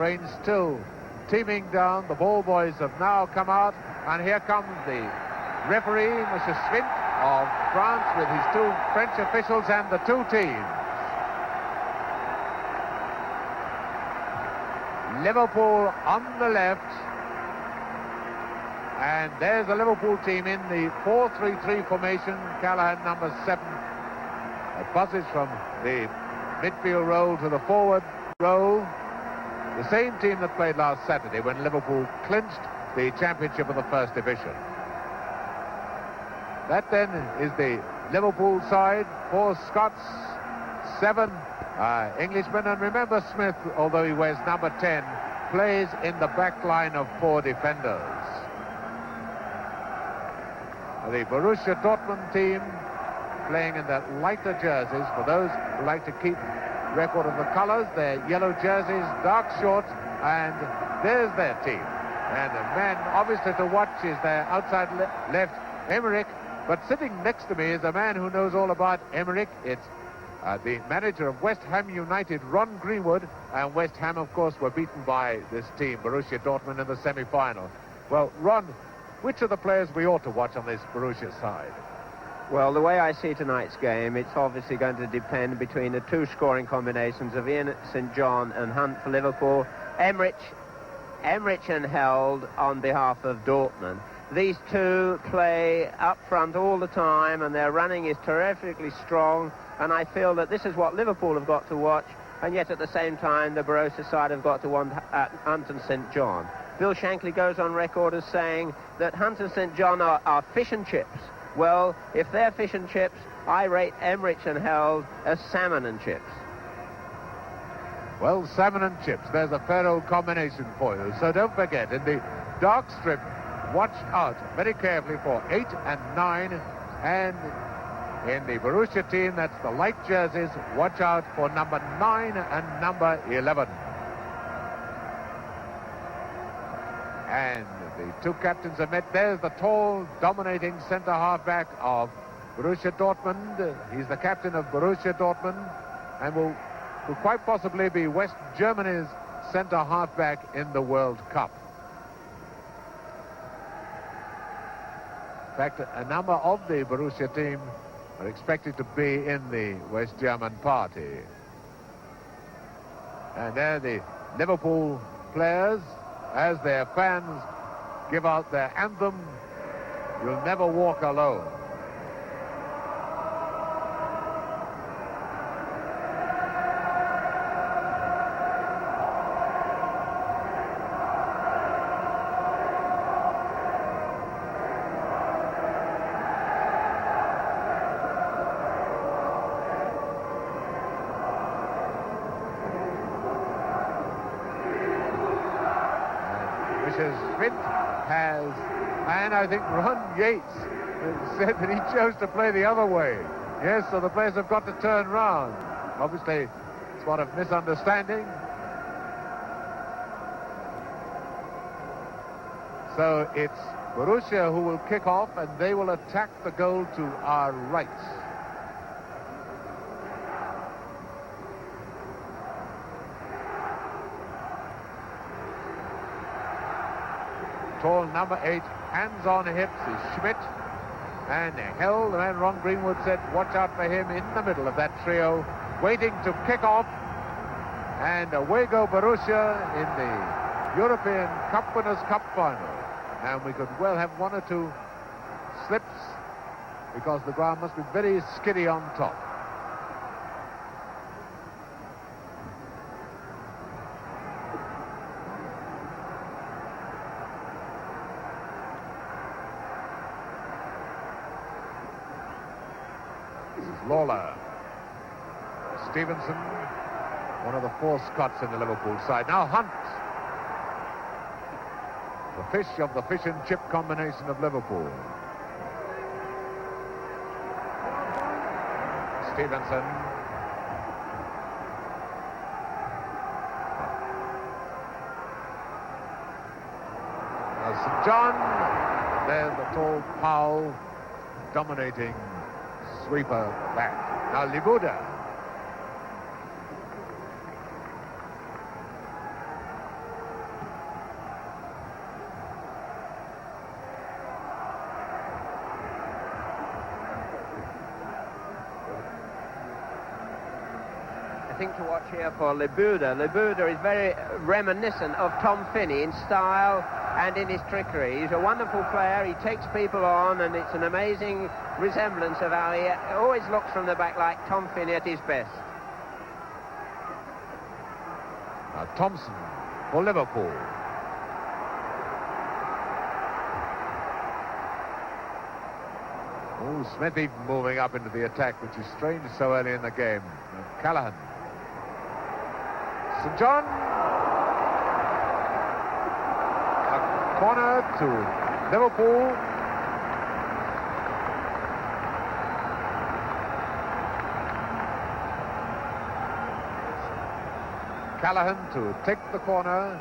Rain still teeming down. The ball boys have now come out, and here comes the referee, Mr. Svint of France, with his two French officials and the two teams. Liverpool on the left, and there's the Liverpool team in the 4-3-3 formation. Callahan, number 7, buzzes from the midfield row to the forward row. The same team that played last Saturday when Liverpool clinched the championship of the First Division. That then is the Liverpool side. 4 Scots, 7 Englishmen, and remember Smith, although he wears number 10, plays in the back line of 4 defenders. The Borussia Dortmund team playing in the lighter jerseys. For those who like to keep record of the colours, their yellow jerseys, dark shorts, and there's their team. And a man obviously to watch is their outside left, Emmerich, but sitting next to me is a man who knows all about Emmerich. It's the manager of West Ham United, Ron Greenwood, and West Ham, of course, were beaten by this team, Borussia Dortmund, in the semi-final. Well, Ron, which of the players we ought to watch on this Borussia side? Well, the way I see tonight's game, it's obviously going to depend between the two scoring combinations of Ian St. John and Hunt for Liverpool, Emmerich and Held on behalf of Dortmund. These two play up front all the time, and their running is terrifically strong, and I feel that this is what Liverpool have got to watch, and yet at the same time the Borussia side have got to want Hunt and St. John. Bill Shankly goes on record as saying that Hunt and St. John are fish and chips. Well, if they're fish and chips, I rate Emmerich and Held as salmon and chips. Well, salmon and chips, there's a fair old combination for you. So don't forget, in the dark strip, watch out very carefully for 8 and 9. And in the Borussia team, that's the light jerseys, watch out for number 9 and number 11. And the two captains are met. There's the tall, dominating centre half-back of Borussia Dortmund. He's the captain of Borussia Dortmund and will quite possibly be West Germany's centre half-back in the World Cup. In fact, a number of the Borussia team are expected to be in the West German party. And there the Liverpool players, as their fans give out their anthem, "You'll Never Walk Alone." Mrs. Svint has, and I think Ron Yates said that he chose to play the other way. Yes, so the players have got to turn round. Obviously, it's one of misunderstanding. So it's Borussia who will kick off, and they will attack the goal to our right. Tall number 8, hands on hips, is Schmidt. And Held, the man Ron Greenwood said, watch out for him in the middle of that trio, waiting to kick off. And away go Borussia in the European Cup Winners' Cup final. And we could well have 1 or 2 slips because the ground must be very skiddy on top. Lawler, Stevenson, one of the 4 Scots in the Liverpool side. Now Hunt, the fish of the fish and chip combination of Liverpool. Stevenson. Now St. John, there's the tall Powell, dominating sweeper back. Now Libuda. thing to watch here for Libuda. Libuda is very reminiscent of Tom Finney in style and in his trickery. He's a wonderful player. He takes people on, and it's an amazing resemblance of how he always looks from the back like Tom Finney at his best. Now Thompson for Liverpool. Oh, Smithy moving up into the attack, which is strange so early in the game. And Callaghan. St. John. A corner to Liverpool. Callaghan to take the corner.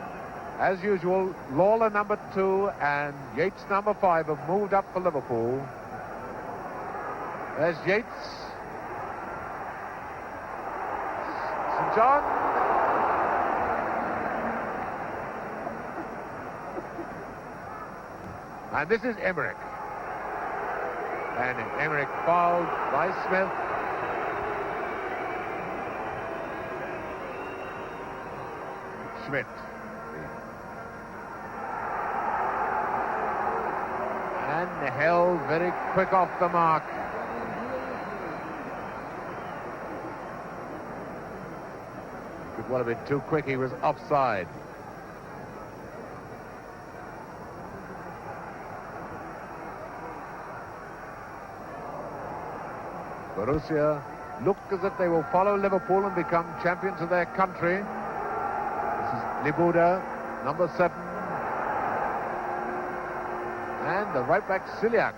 As usual, Lawler number 2 and Yates number 5 have moved up for Liverpool. There's Yates. St. John. And this is Emmerich. And Emmerich fouled by Smith. Schmidt. And held very quick off the mark. Could well have been too quick. He was offside. Borussia look as if they will follow Liverpool and become champions of their country. This is Libuda, number 7. And the right back Ciliax,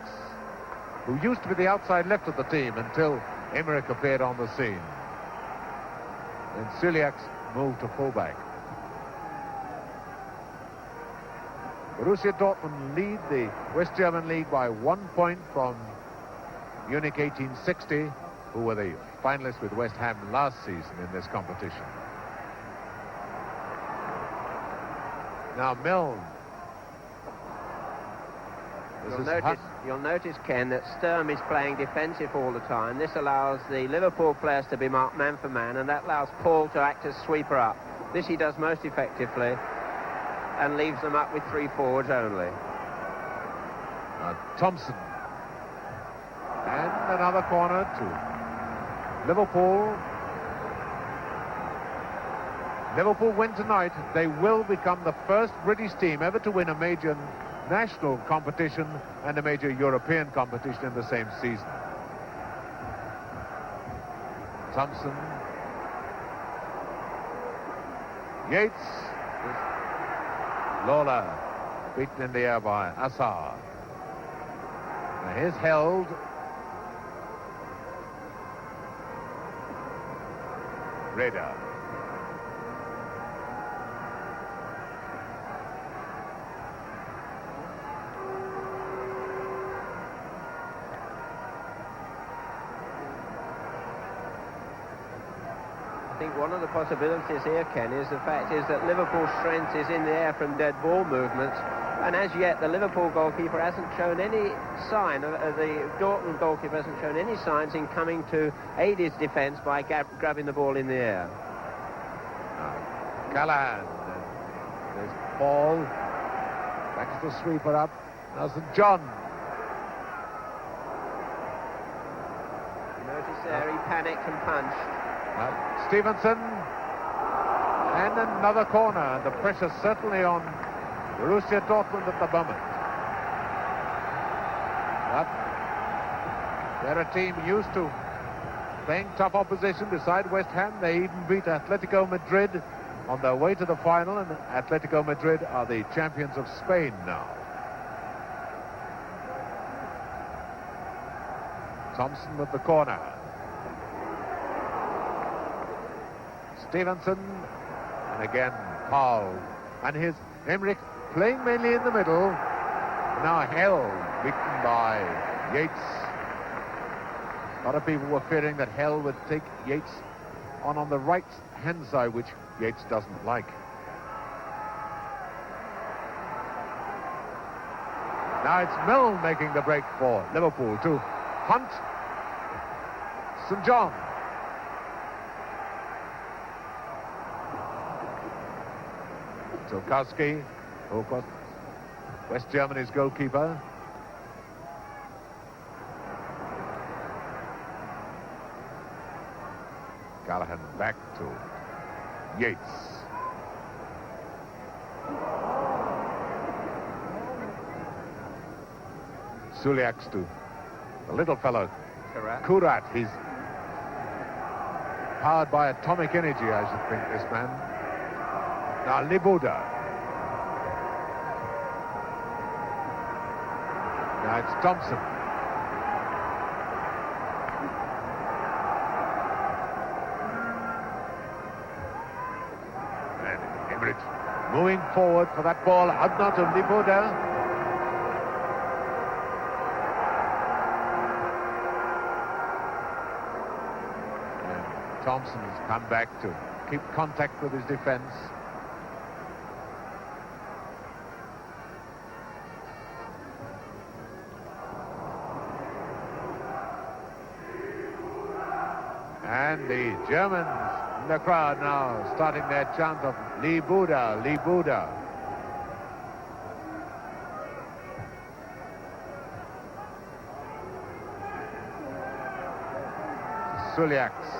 who used to be the outside left of the team until Emmerich appeared on the scene. And Ciliax moved to fullback. Borussia Dortmund lead the West German League by 1 point from Munich 1860, who were the finalists with West Ham last season in this competition. Now Milne. You'll notice, Ken, that Sturm is playing defensive all the time. This allows the Liverpool players to be marked man for man, and that allows Paul to act as sweeper up. This he does most effectively, and leaves them up with 3 forwards only. Thompson. And another corner to Liverpool. Liverpool win tonight. They will become the first British team ever to win a major national competition and a major European competition in the same season. Thompson. Yates. Lawler beaten in the air by Assar. Now here's held. Reda. I think one of the possibilities here, Ken, is the fact is that Liverpool's strength is in the air from dead ball movements, and as yet the Liverpool goalkeeper hasn't shown any sign, the Dortmund goalkeeper hasn't shown any signs in coming to aid his defence by grabbing the ball in the air. Callaghan. There's Paul. Backs the sweeper up. Now St. John. Notice there he panicked and punched. Stevenson. And another corner. The pressure certainly on Borussia Dortmund at the moment. But they're a team used to playing tough opposition beside West Ham. They even beat Atletico Madrid on their way to the final, and Atletico Madrid are the champions of Spain now. Thompson with the corner. Stevenson, and again Paul, and his Emmerich playing mainly in the middle. Now held, beaten by Yates. A lot of people were fearing that Hell would take Yates on the right hand side, which Yates doesn't like. Now it's Milne making the break for Liverpool to Hunt. St. John. Tokowski, who of course West Germany's goalkeeper. Callahan back to Yates. Suliaks to the little fellow. Kurat. He's powered by atomic energy, I should think, this man. Now Libuda. Now it's Thompson. And Emmerich moving forward for that ball. Out now to Libuda. Thompson has come back to keep contact with his defence. And the Germans in the crowd now starting their chant of Libuda, Libuda. Suliaks.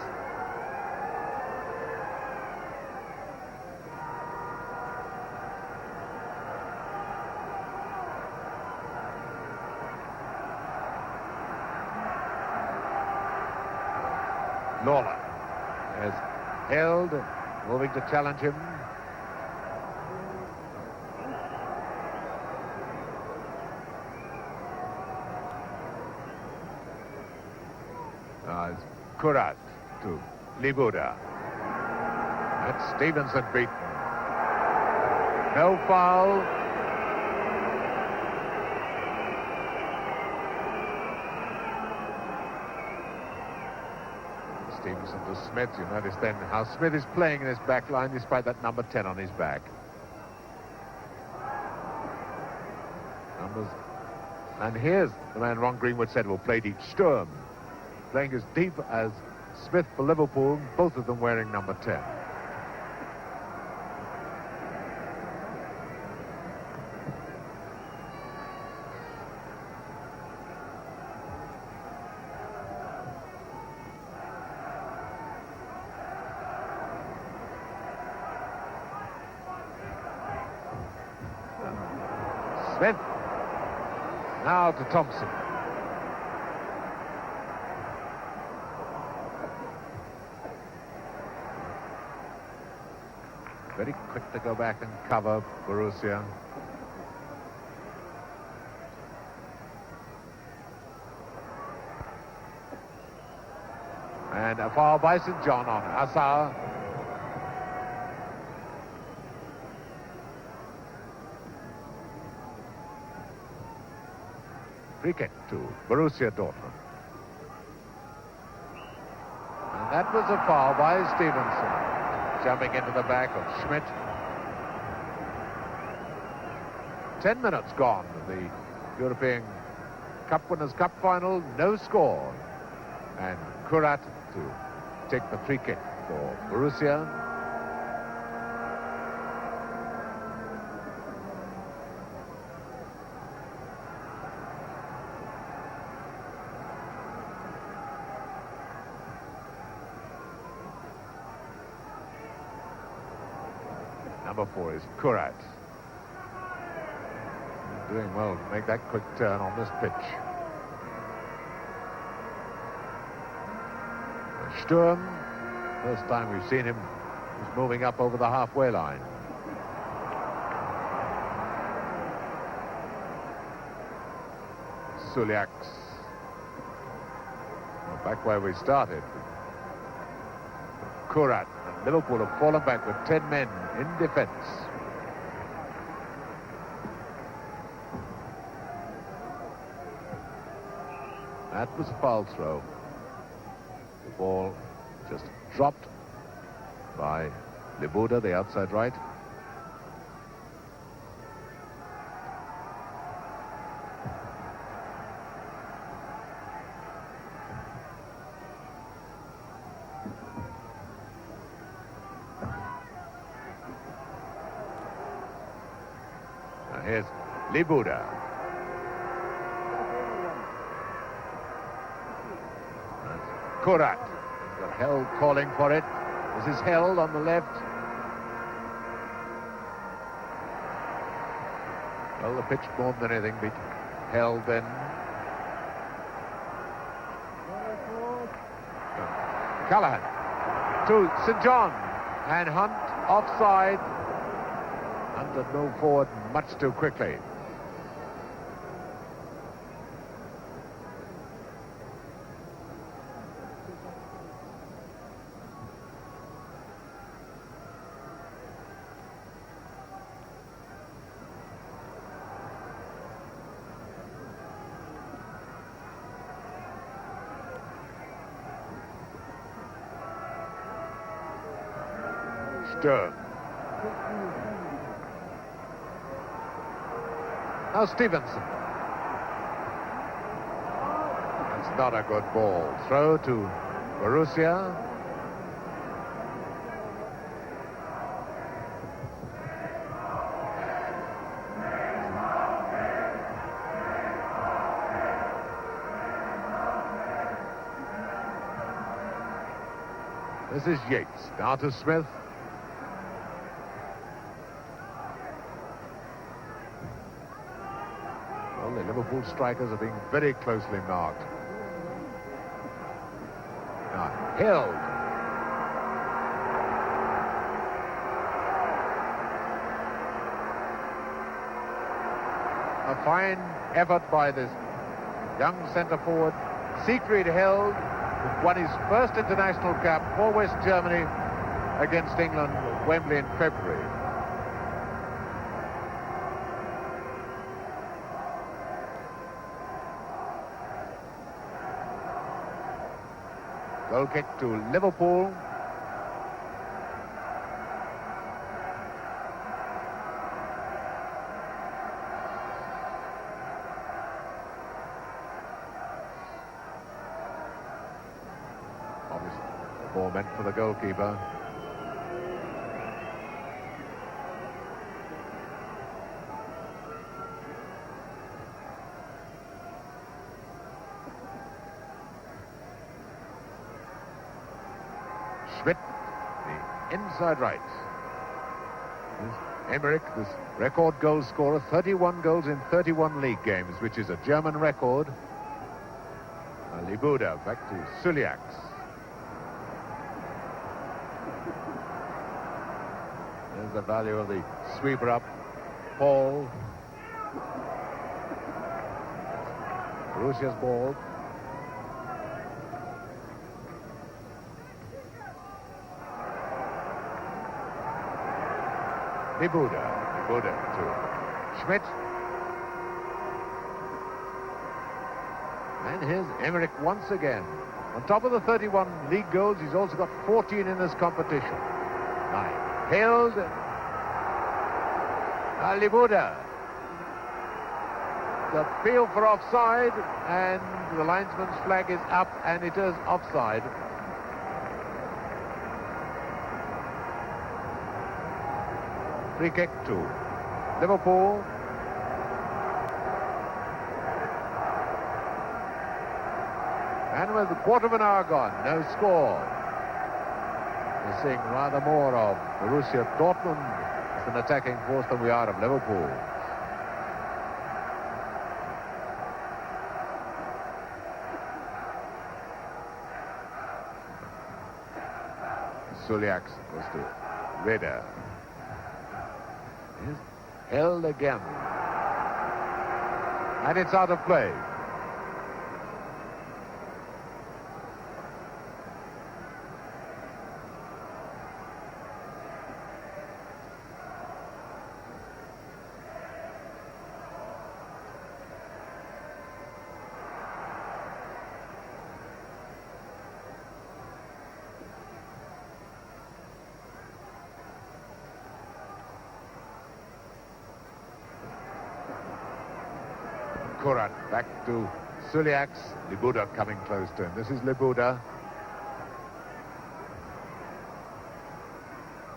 Lawler has held, moving to challenge him. Now it's Kurat to Libuda. That's Stevenson beaten. No foul. Stevenson to Smith. You notice then how Smith is playing in his back line despite that number 10 on his back. Numbers. And here's the man Ron Greenwood said will play deep. Sturm playing as deep as Smith for Liverpool, both of them wearing number 10. Smith. Now to Thompson. Very quick to go back and cover Borussia. And a foul by St. John on Assar. Free kick to Borussia Dortmund. And that was a foul by Stevenson. Jumping into the back of Schmidt. 10 minutes gone of the European Cup Winners' Cup final. No score. And Kurat to take the free kick for Borussia. Number 4 is Kurat. Doing well to make that quick turn on this pitch. Sturm, first time we've seen him, he's moving up over the halfway line. Suliaks. Well, back where we started. Kurat. Liverpool have fallen back with 10 men in defence. That was a foul throw. The ball just dropped by Libuda, the outside right. Here's Libuda. Kurat. He's got Held calling for it. This is Held on the left. Well, the pitch more than anything beat Held then. Callahan to St. John, and Hunt offside. Hunt had moved forward much too quickly. Stern. Now Stevenson. That's not a good ball. Throw to Borussia. This is Yates. Now to Smith. Well, the Liverpool strikers are being very closely marked. Now, Held. A fine effort by this young centre-forward, Siegfried Held, who won his first international cap for West Germany against England at Wembley in February. Goal kick to Liverpool. Obviously, the ball meant for the goalkeeper. Schmidt, the inside right. Emmerich, this record goal scorer, 31 goals in 31 league games, which is a German record. Libuda back to Suliaks. There's the value of the sweeper up. Paul. Borussia's ball. Libuda to Schmidt. And here's Emmerich once again. On top of the 31 league goals, he's also got 14 in this competition. Held. Libuda. The appeal for offside, and the linesman's flag is up, and it is offside. Free kick to Liverpool. And with a quarter of an hour gone, no score. We're seeing rather more of Borussia Dortmund as an attacking force than we are of Liverpool. Suliaks goes to Reda. Held again. And it's out of play. Kurat back to Suliaks. Libuda coming close to him. This is Libuda.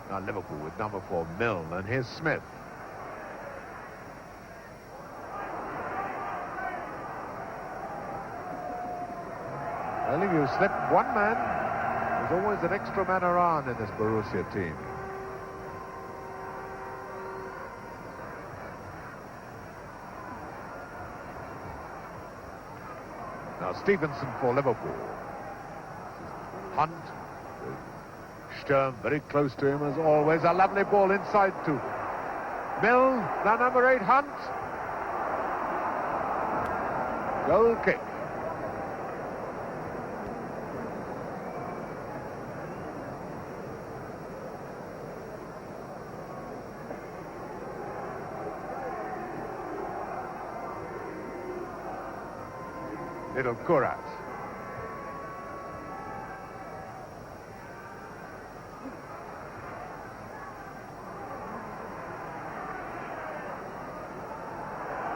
Now Liverpool with number 4, Milne, and here's Smith. Well, if you slip one man, there's always an extra man around in this Borussia team. Now Stevenson for Liverpool. Hunt. Sturm very close to him as always. A lovely ball inside to Mill. Now number 8, Hunt. Goal kick. Little Kurat.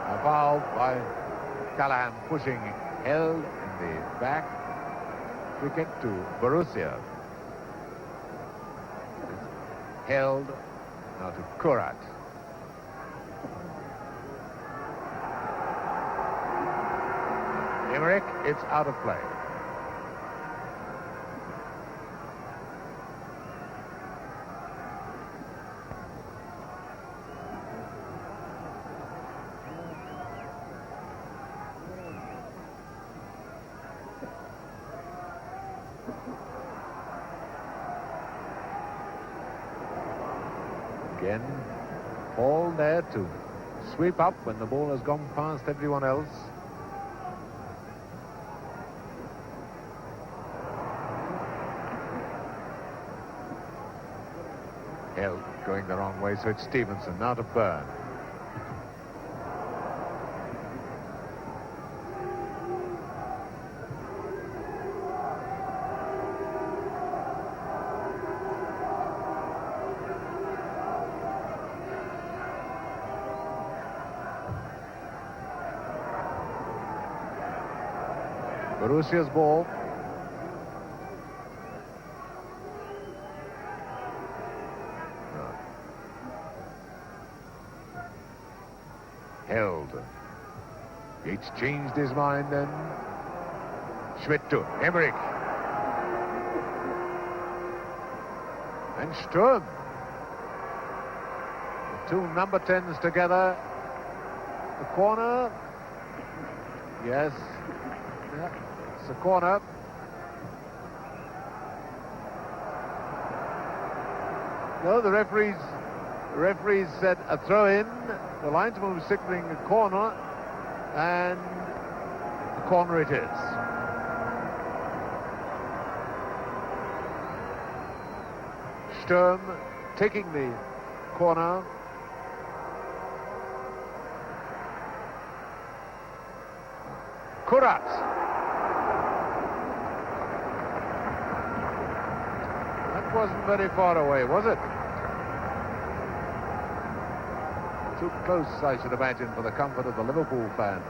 A foul by Callahan, pushing held in the back. Free kick to Borussia. Held now to Kurat. Emmerich, it's out of play. Again, Paul there to sweep up when the ball has gone past everyone else. Held going the wrong way, so it's Stevenson now to Byrne. Borussia's ball. Held. Yates changed his mind then. Schmidt to Emmerich. And Sturm. The two number 10s together. The corner. Yes. Yeah, it's a corner. No, the referees said a throw-in. The linesman was signaling a corner, and the corner it is. Sturm taking the corner. Kurat. That wasn't very far away, was it? Too close, I should imagine, for the comfort of the Liverpool fans.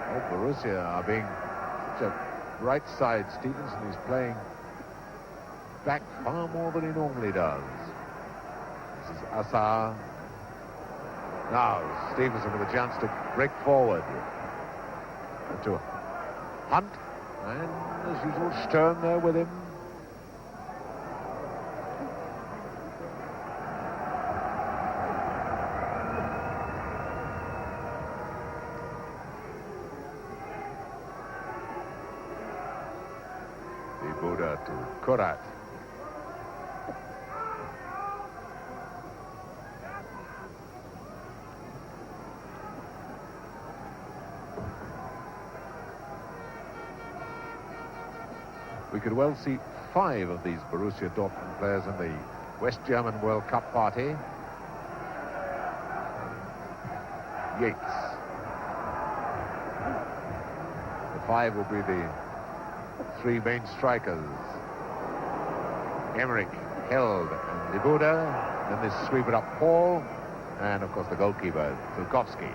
Oh, Borussia are being such a right side. Stevenson is playing back far more than he normally does. This is Assar. Now Stevenson with a chance to break forward to Hunt, and as usual Sturm there with him. The Buddha to Kurat. We could well see 5 of these Borussia Dortmund players in the West German World Cup party. Yates. The 5 will be the 3 main strikers. Emmerich, Held, and Libuda. Then they sweep it up Paul, and of course the goalkeeper, Zulkowski.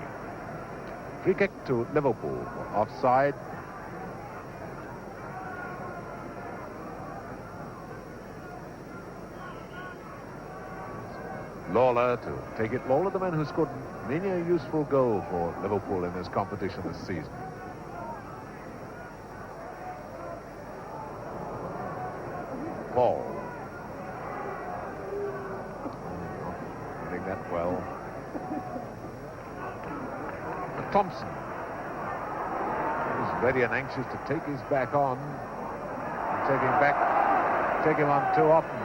Free kick to Liverpool, offside. Lawler to take it. Lawler, the man who scored many a useful goal for Liverpool in this competition this season. Paul. Doing that well. And Thompson. He's ready and anxious to take his back on. Take him on too often.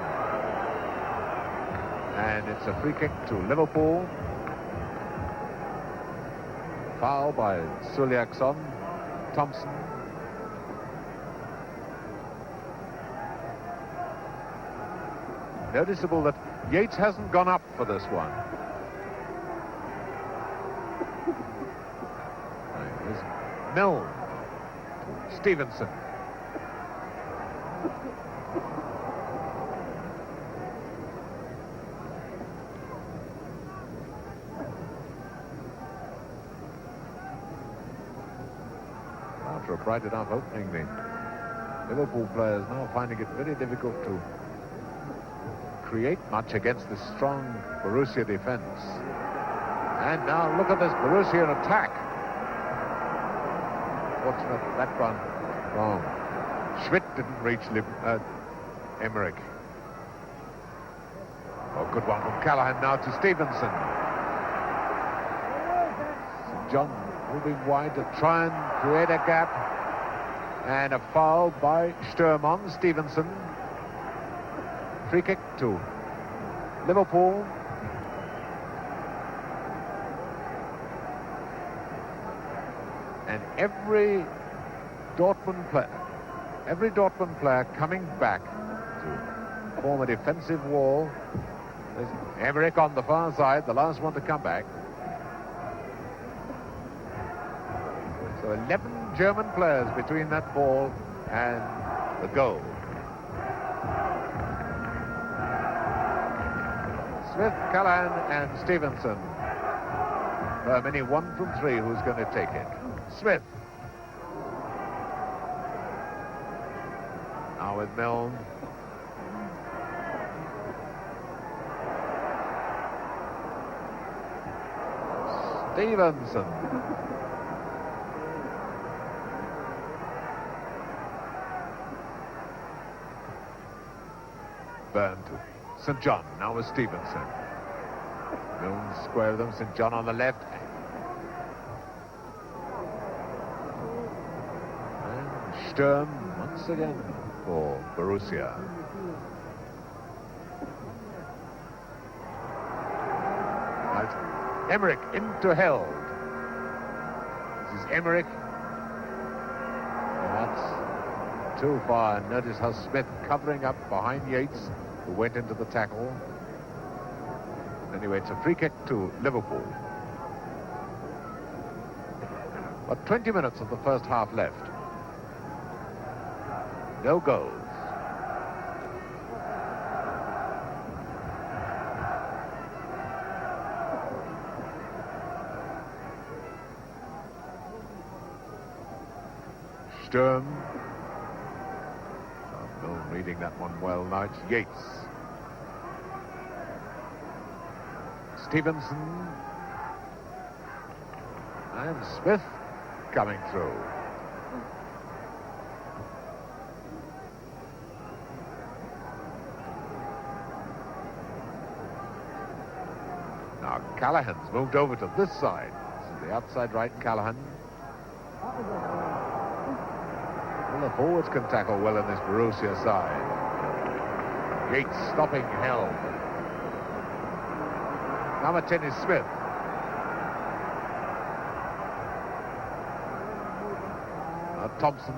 And it's a free kick to Liverpool. Foul by Suliakson. Thompson. Noticeable that Yates hasn't gone up for this one. There's Milne to Stevenson. After a bright enough opening, the Liverpool players now finding it very difficult to create much against this strong Borussia defense. And now look at this Borussia attack. Fortunate that one wrong. Schmidt didn't reach Emmerich. Oh, good one from Callahan now to Stevenson. St. John moving wide to try and create a gap. And a foul by Sturm on Stevenson. Free kick to Liverpool. And every Dortmund player coming back to form a defensive wall. There's Emmerich on the far side, the last one to come back. So 11 German players between that ball and the goal. Smith, Callahan and Stevenson. Only 1 from 3 who's going to take it. Smith. Now with Milne. Stevenson. Burn to St. John, now with Stevenson. Milne square with them, St. John on the left. And Sturm once again for Borussia. Now Emmerich into Held. This is Emmerich. And that's too far. Notice how Smith covering up behind Yates, who went into the tackle. Anyway, it's a free kick to Liverpool. But 20 minutes of the first half left. No goals. Sturm. Milne reading that one well. Now it's Yates. Stevenson. And Smith coming through. Now Callahan's moved over to this side. This is the outside right Callahan. Well, the forwards can tackle well in this Borussia side. Yates stopping Held. Number 10 is Smith. Now Thompson.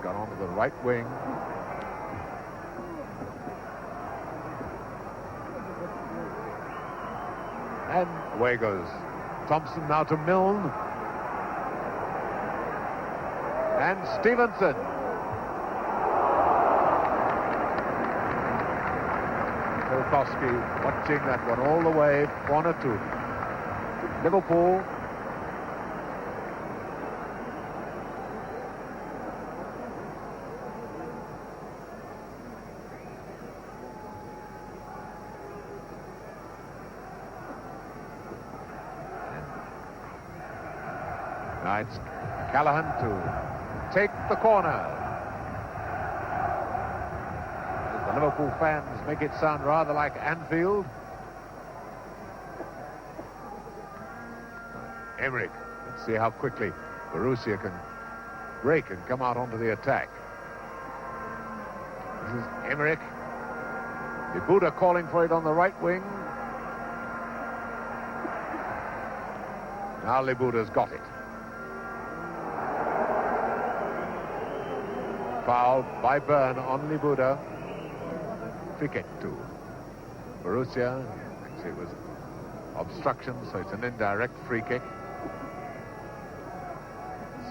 Gone on to the right wing. And away goes Thompson now to Milne. And Stevenson. Kolkowski watching that one all the way, corner to Liverpool. Now it's Callahan to take the corner. The Liverpool fans make it sound rather like Anfield. Emmerich. Let's see how quickly Borussia can break and come out onto the attack. This is Emmerich. Libuda calling for it on the right wing. Now Libuda's got it. Foul by Byrne on Libuda. Free kick to Borussia. Actually, it was obstruction, so it's an indirect free kick.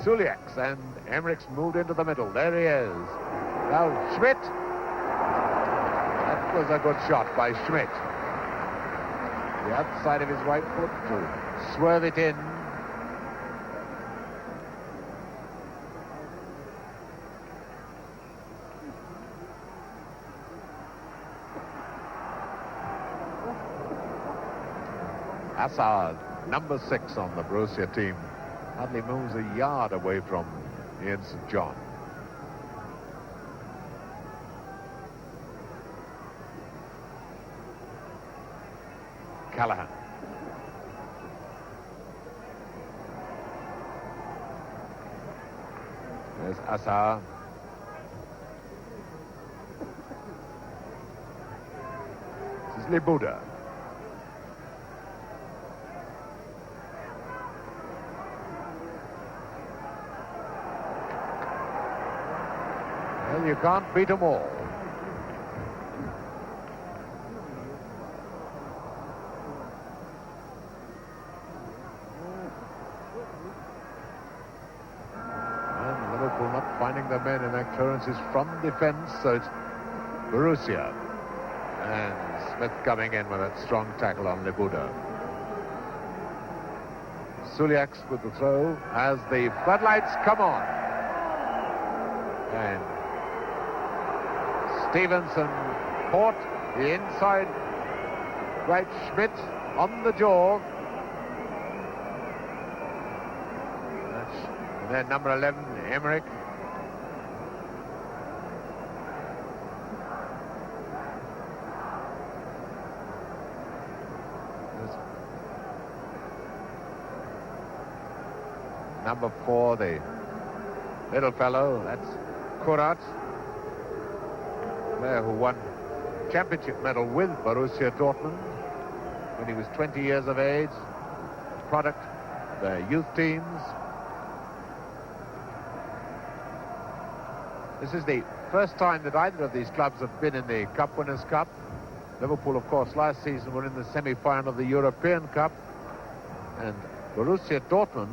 Suliaks, and Emmerich's moved into the middle. There he is. Now Schmidt. That was a good shot by Schmidt. The outside of his right foot to swerve it in. Assad, number 6 on the Borussia team, hardly moves a yard away from Ian St. John. Callahan. There's Assad. This is Libuda. Well, you can't beat them all. And Liverpool not finding the men in their clearances from defence, so it's Borussia. And Smith coming in with a strong tackle on Libuda. Suliaks with the throw as the floodlights come on. And Stevenson caught the inside right Schmidt on the jaw. And then number 11, Emmerich. Number 4, the little fellow, that's Kurat, player who won championship medal with Borussia Dortmund when he was 20 years of age, product of their youth teams. This is the first time that either of these clubs have been in the Cup Winners' Cup. Liverpool, of course, last season were in the semi-final of the European Cup, and Borussia Dortmund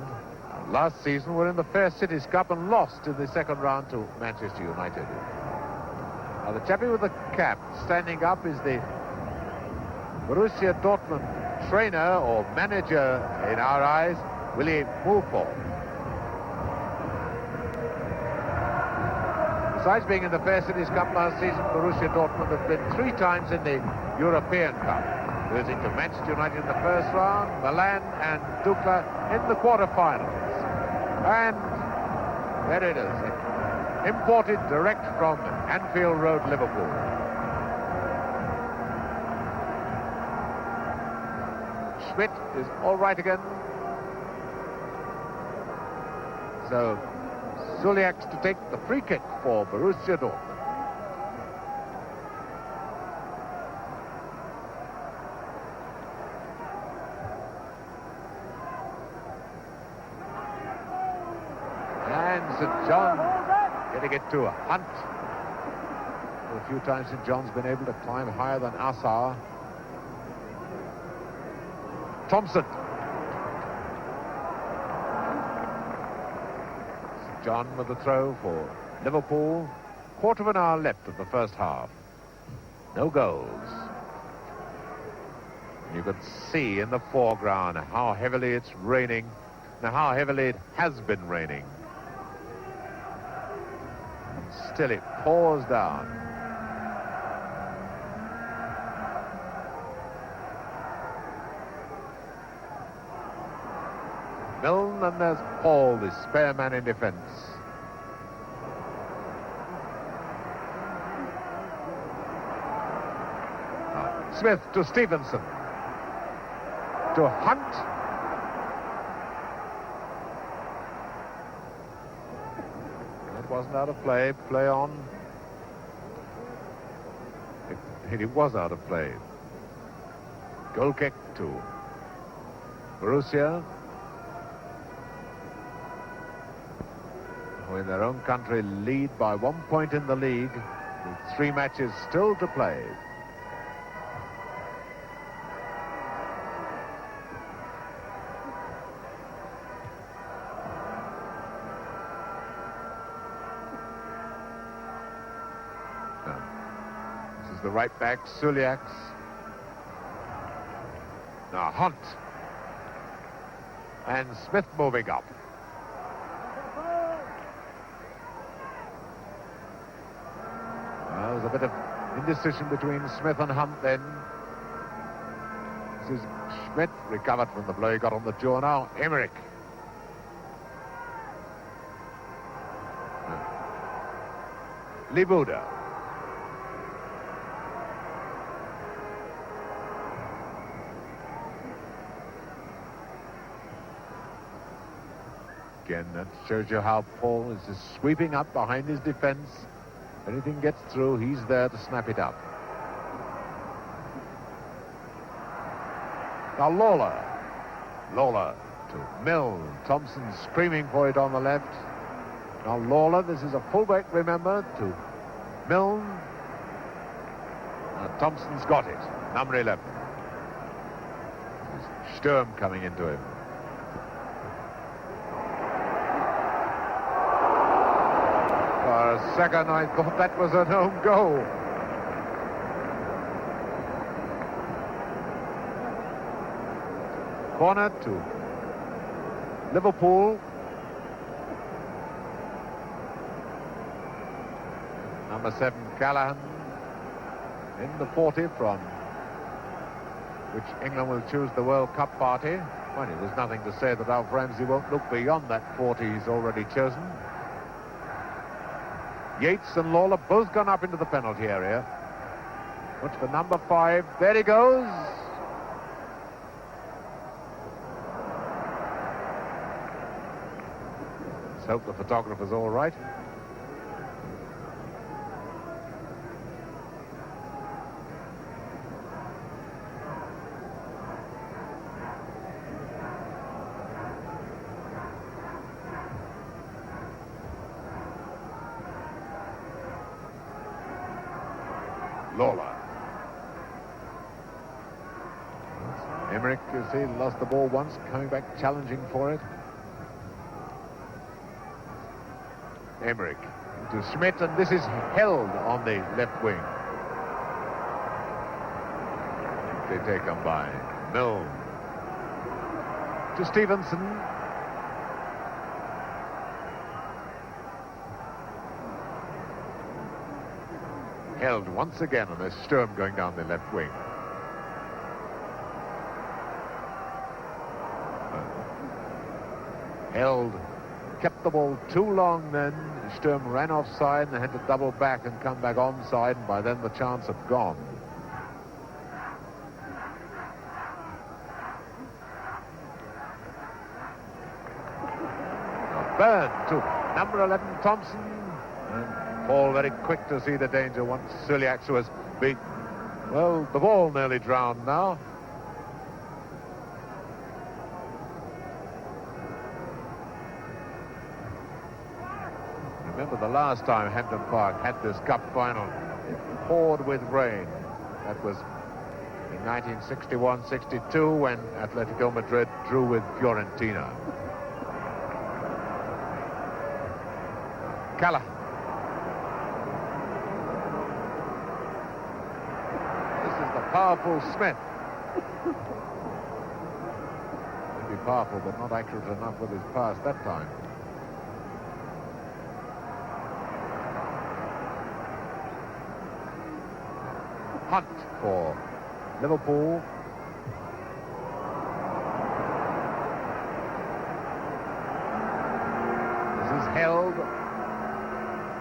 last season were in the Fair Cities Cup and lost in the second round to Manchester United. Now the chappie with the cap standing up is the Borussia Dortmund trainer or manager in our eyes, Willy Mulford. Besides being in the Fair Cities Cup last season, Borussia Dortmund have been 3 times in the European Cup, losing to Manchester United in the first round, Milan and Dukla in the quarterfinals. And there it is, imported direct from Anfield Road, Liverpool. Schmidt is all right again. So Suliaks to take the free kick for Borussia Dortmund. And St. John getting it to a Hunt. A few times St. John's been able to climb higher than Assar. Thompson. St. John with the throw for Liverpool. Quarter of an hour left of the first half. No goals. You could see in the foreground how heavily it's raining. Now how heavily it has been raining. Still it pours down. Milne, and there's Paul, the spare man in defence. Smith to Stevenson. To Hunt. It wasn't out of play. Play on. It was out of play. Goal kick to Borussia, who in their own country lead by 1 point in the league, with 3 matches still to play. This is the right back, Suliaks. Now Hunt. And Smith moving up. Well, there's a bit of indecision between Smith and Hunt then. This is Schmidt, recovered from the blow he got on the jaw now. Emmerich. Libuda. Again, that shows you how Paul is just sweeping up behind his defence. If anything gets through, he's there to snap it up. Now Lawler to Milne. Thompson screaming for it on the left. Now Lawler, this is a fullback, remember, to Milne. Now Thompson's got it, number 11. Sturm coming into him. For a second, I thought that was an own goal. Corner to Liverpool. Number 7, Callahan, in the 40 from which England will choose the World Cup party. Well, there's nothing to say that Alf Ramsey won't look beyond that 40 he's already chosen. Yates and Lawler both gone up into the penalty area. Watch for number 5. There he goes. Let's hope the photographer's all right. Lawler. Emmerich, you see, lost the ball once, coming back challenging for it. Emmerich to Schmidt, and this is held on the left wing. They take him by. Milne to Stevenson. Held once again, and there's Sturm going down the left wing. Held, kept the ball too long then. Sturm ran offside and had to double back and come back onside, and by then the chance had gone. Bird to number 11, Thompson. And Paul very quick to see the danger once Suliaks was beat. Well, the ball nearly drowned now. Remember the last time Hampden Park had this cup final, it poured with rain. That was in 1961-62 when Atletico Madrid drew with Fiorentina. Callahan. This is the powerful Smith. Maybe powerful, but not accurate enough with his pass that time. Hunt for Liverpool. Held.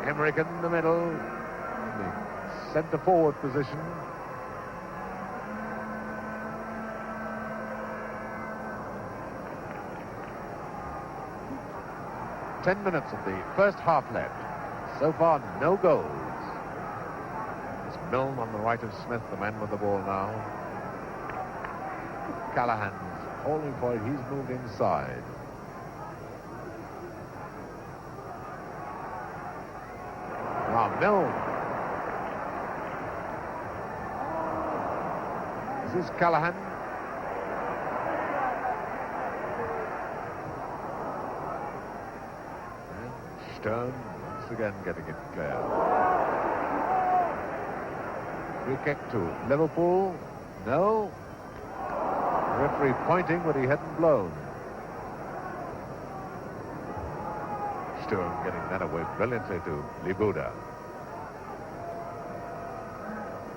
Emmerich in the middle. In the centre-forward position. Ten minutes of the first half left. So far, no goals. It's Milne on the right of Smith, the man with the ball now. Callahan's holding for it. He's moved inside. Now Milne. This is Callahan. And Stern once again getting it clear. Free kick to Liverpool. No. Referee pointing, but he hadn't blown. Stern getting that away brilliantly to Libuda.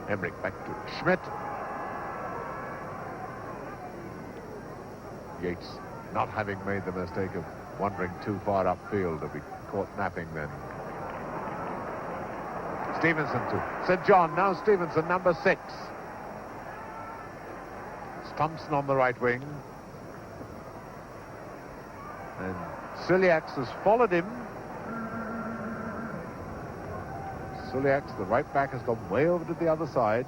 Emmerich back to Schmidt. Yates not having made the mistake of wandering too far upfield to be caught napping then. Stevenson to St. John. Now Stevenson, number 6. Thompson on the right wing. And Suliax has followed him. Suliax, the right back, has gone way over to the other side.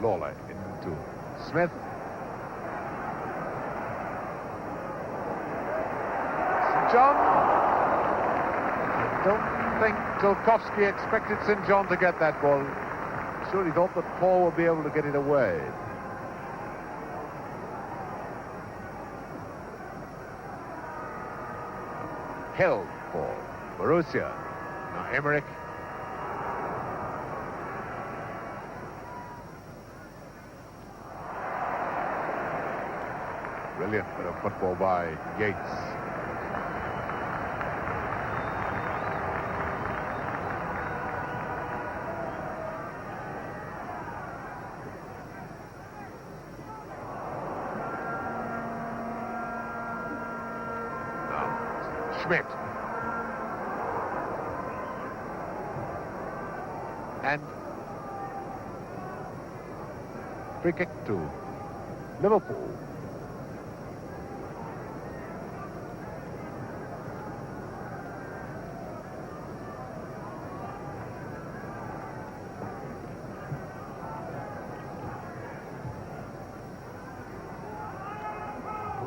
Lawler into Smith. St. John. I don't think Tolkovsky expected St. John to get that ball. Sure, he thought that Paul would be able to get it away. Held for Borussia. Now Emmerich. Brilliant bit of football by Yates. Schmidt. And free kick to Liverpool.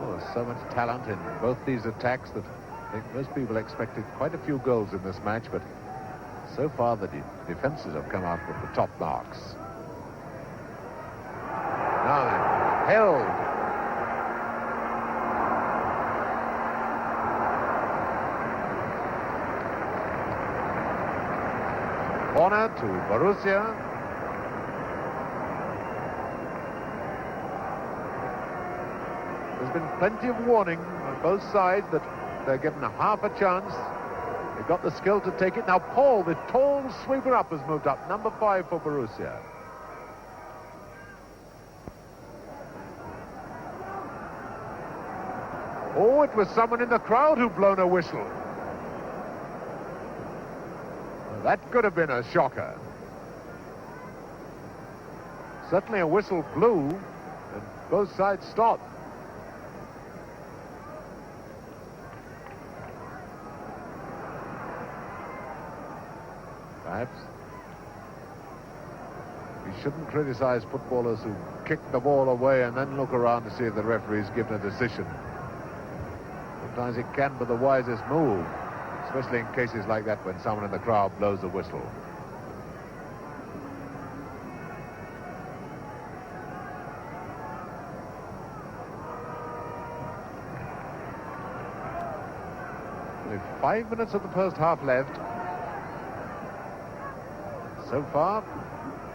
Oh, so much talent in both these attacks that I think most people expected quite a few goals in this match, but so far the defenses have come out with the top marks. Now then, held. Corner to Borussia. There's been plenty of warning on both sides that they're given a half a chance. They've got the skill to take it. Now Paul, the tall sweeper up, has moved up. Number 5 for Borussia. Oh, it was someone in the crowd who blown a whistle. Well, that could have been a shocker. Certainly a whistle blew, and both sides stopped. Perhaps we shouldn't criticize footballers who kick the ball away and then look around to see if the referee's given a decision. Sometimes it can be the wisest move, especially in cases like that when someone in the crowd blows a whistle. Only 5 minutes of the first half left. So far,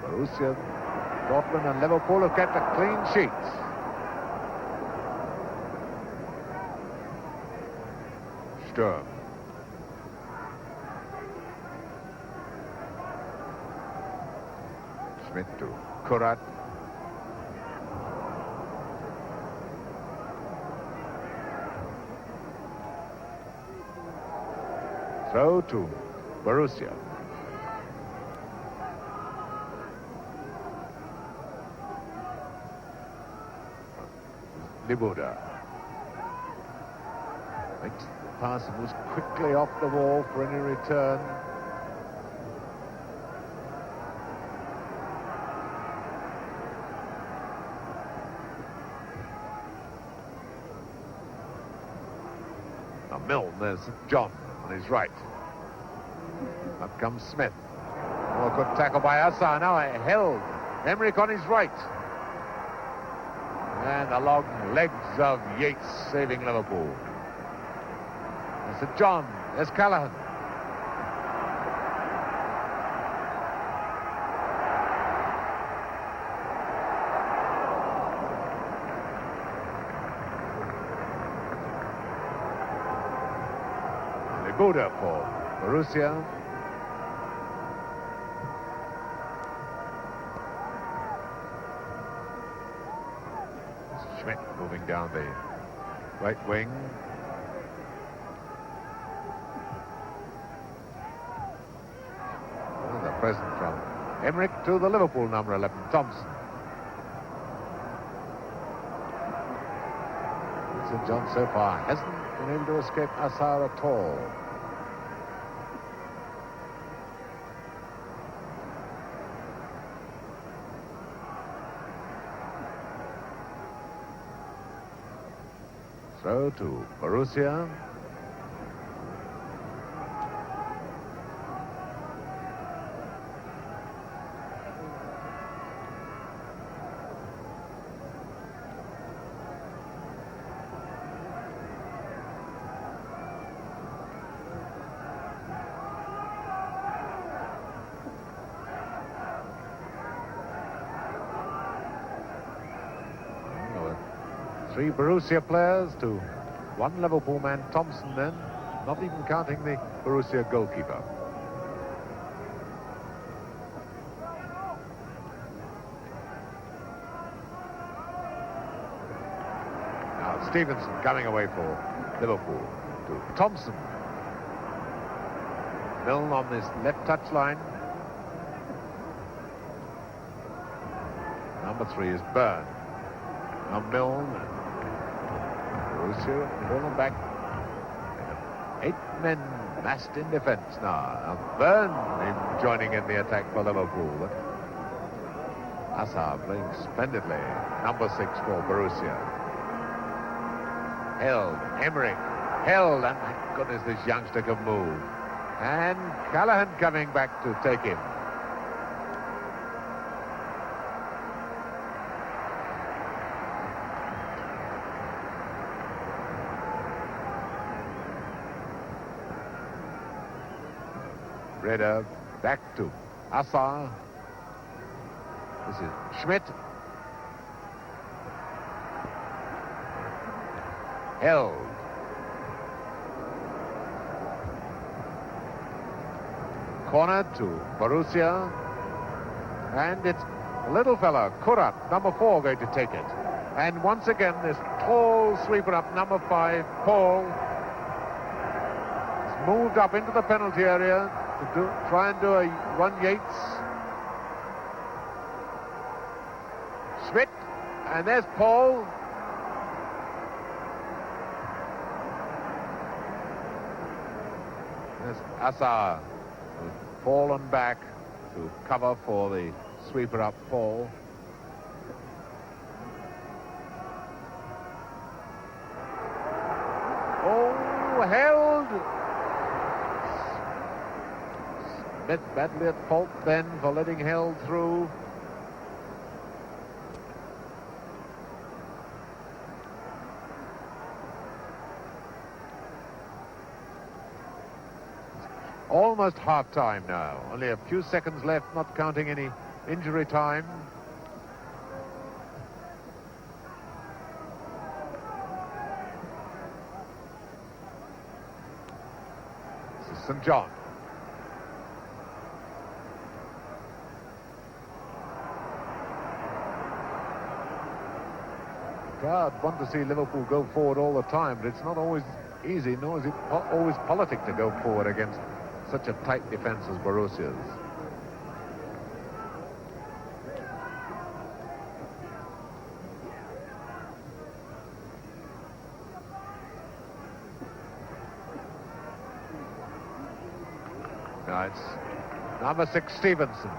Borussia, Dortmund and Liverpool have kept a clean sheet. Sturm. Schmidt to Kurat. Throw to Borussia. Libuda makes the pass and moves quickly off the ball for any return. Now Milne, there's John on his right. Up comes Smith. Oh, a good tackle by Assar. Now held. Emmerich on his right. And the long legs of Yates saving Liverpool. There's St. John. There's Callaghan. Libuda for Borussia. Schmidt moving down the right wing. There's a present from Emmerich to the Liverpool number 11, Thompson. St. John so far hasn't been able to escape Assar at all. Throw to Borussia. Three Borussia players to one Liverpool man, Thompson, then, not even counting the Borussia goalkeeper. Now Stevenson coming away for Liverpool to Thompson. Milne on this left touchline. Number 3 is Byrne. Now Milne. Borussia fallen back. 8 men massed in defence now. Now Byrne joining in the attack for Liverpool. Assar playing splendidly. Number 6 for Borussia. Held. Emmerich. Held. And my goodness, this youngster can move. And Callaghan coming back to take him. Reda back to Assar. This is Schmidt. Held. Corner to Borussia. And it's little fella, Kurat, number 4, going to take it. And once again, this tall sweeper up, number 5, Paul. He's moved up into the penalty area to try and do a run Yates. Schmidt, and there's Paul. There's Assar, who's fallen back to cover for the sweeper up Paul. Oh, held. Smith badly at fault then for letting Held through. Almost half-time now. Only a few seconds left, not counting any injury time. This is St. John. I'd want to see Liverpool go forward all the time, but it's not always easy, nor is it always politic to go forward against such a tight defence as Borussia's. Now it's number 6, Stevenson.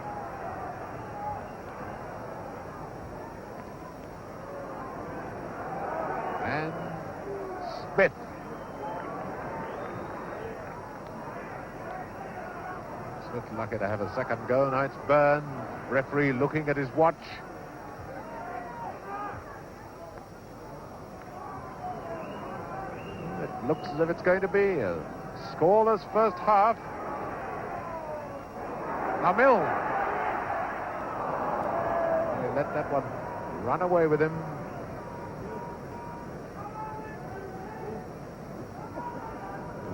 And Smith. Smith lucky to have a second go. Now it's Byrne. Referee looking at his watch. It looks as if it's going to be a scoreless first half. Now Mill. They let that one run away with him.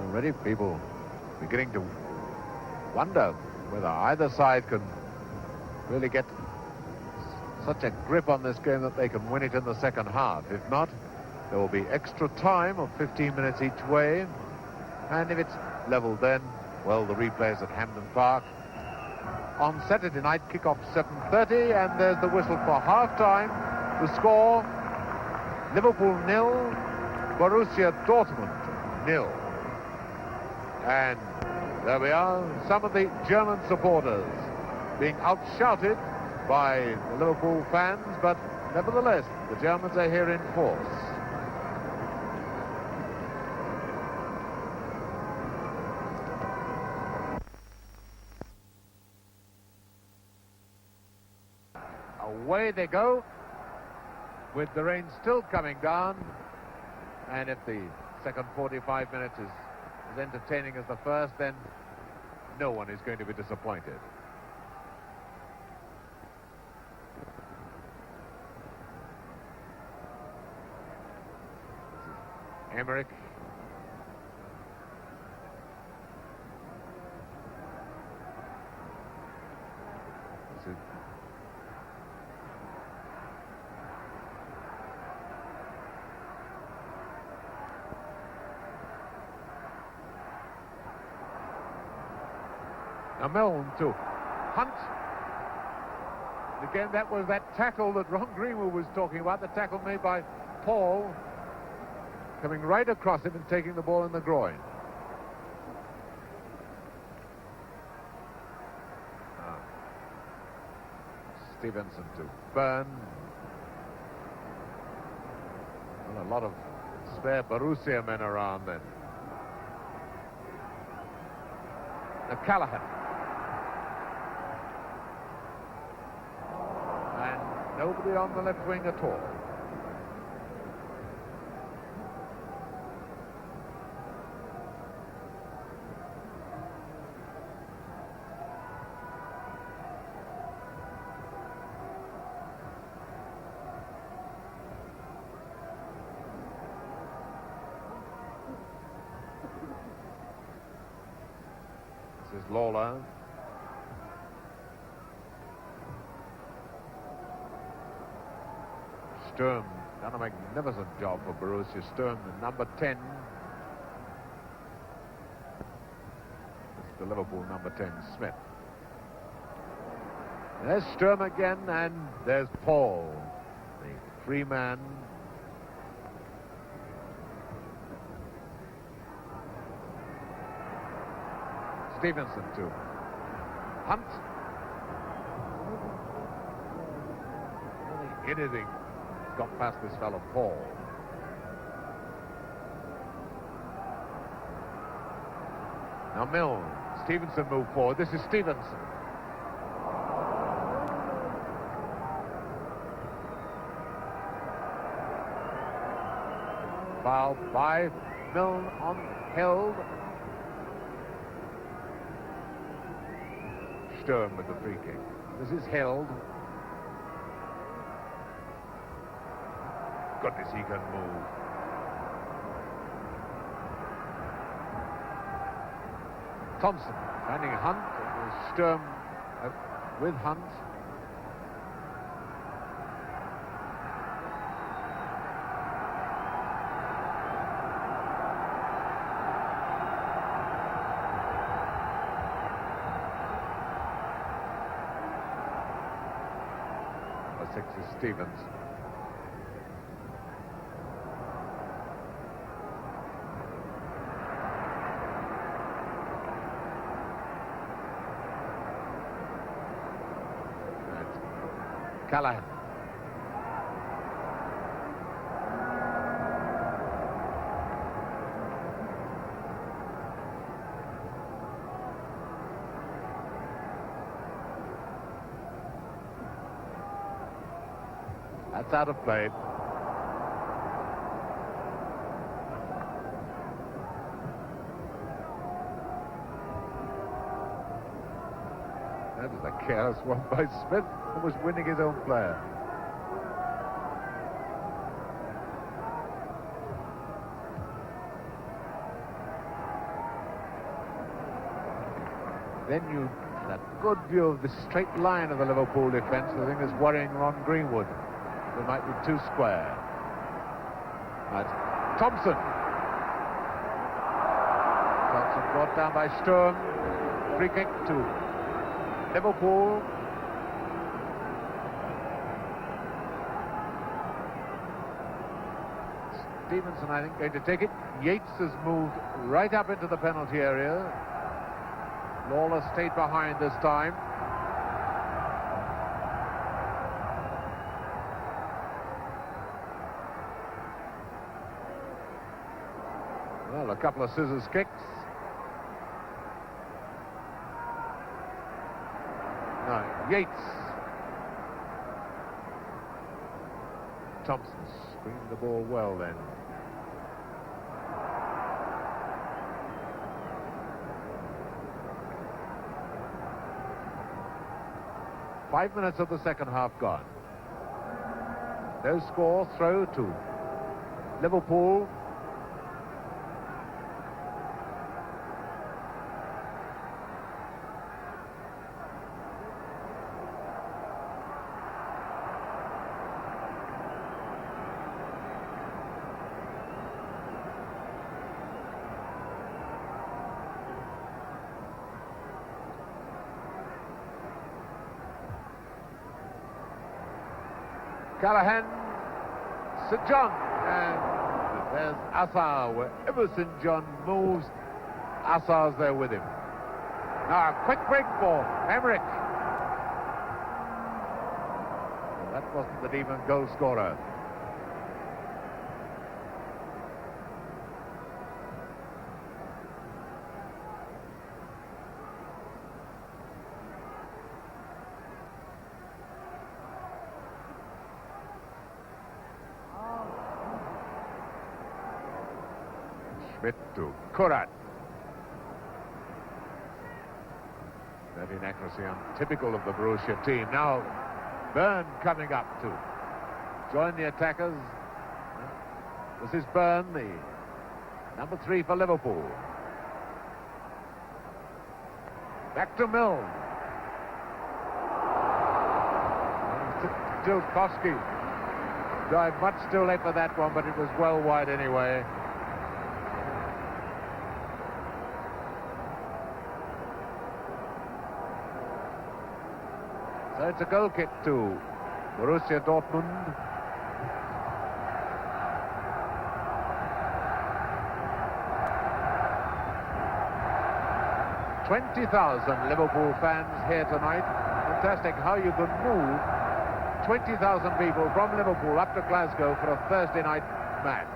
Already people beginning to wonder whether either side can really get such a grip on this game that they can win it in the second half. If not, there will be extra time of 15 minutes each way. And if it's level then, well, the replays at Hampden Park. On Saturday night, kick-off 7:30, and there's the whistle for half-time. The score, Liverpool 0, Borussia Dortmund 0. And there we are, some of the German supporters being outshouted by the Liverpool fans, but nevertheless, the Germans are here in force. Away they go, with the rain still coming down, and if the second 45 minutes is as entertaining as the first, then no one is going to be disappointed. Emmerich. Now Milne to Hunt. And again, that was that tackle that Ron Greenwood was talking about, the tackle made by Paul, coming right across him and taking the ball in the groin. Stevenson to Byrne. Well, a lot of spare Borussia men around then. Now Callahan. And nobody on the left wing at all. This is Lawler. Sturm done a magnificent job for Borussia. Sturm, the number 10. It's the Liverpool number 10, Smith. There's Sturm again, and there's Paul, the free man. Stevenson to Hunt. Anything got past this fellow Paul. Now Milne. Stevenson moved forward. This is Stevenson. Foul by Milne on Held. Sturm with the free kick. This is Held. Goodness, he can move. Thompson finding Hunt. It was Sturm with Hunt. Number 6 is Stevens. Callahan. That's out of play. That is a careless one by Smith, who was winning his own player. Then you had a good view of the straight line of the Liverpool defence. The thing is worrying Ron Greenwood. They might be too square. That's Thompson. Thompson brought down by Sturm. Free kick to Liverpool. Stevenson, I think, going to take it. Yates has moved right up into the penalty area. Lawler stayed behind this time. Well, a couple of scissors kicks. No, Yates. Thompson screened the ball well then. Five minutes of the second half gone. No score, throw to Liverpool. Callahan, St. John, and there's Assar. Wherever St. John moves, Assar's there with him. Now a quick break for Emmerich. Well, that wasn't the demon goal scorer. Schmidt to Kurat. That inaccuracy untypical of the Borussia team. Now Byrne coming up to join the attackers. This is Byrne, the number 3 for Liverpool. Back to Milne. Still Koski. Died much too late for that one, but it was well wide anyway. So it's a goal kick to Borussia Dortmund. $20,000 Liverpool fans here tonight. Fantastic how you could move 20,000 people from Liverpool up to Glasgow for a Thursday night match.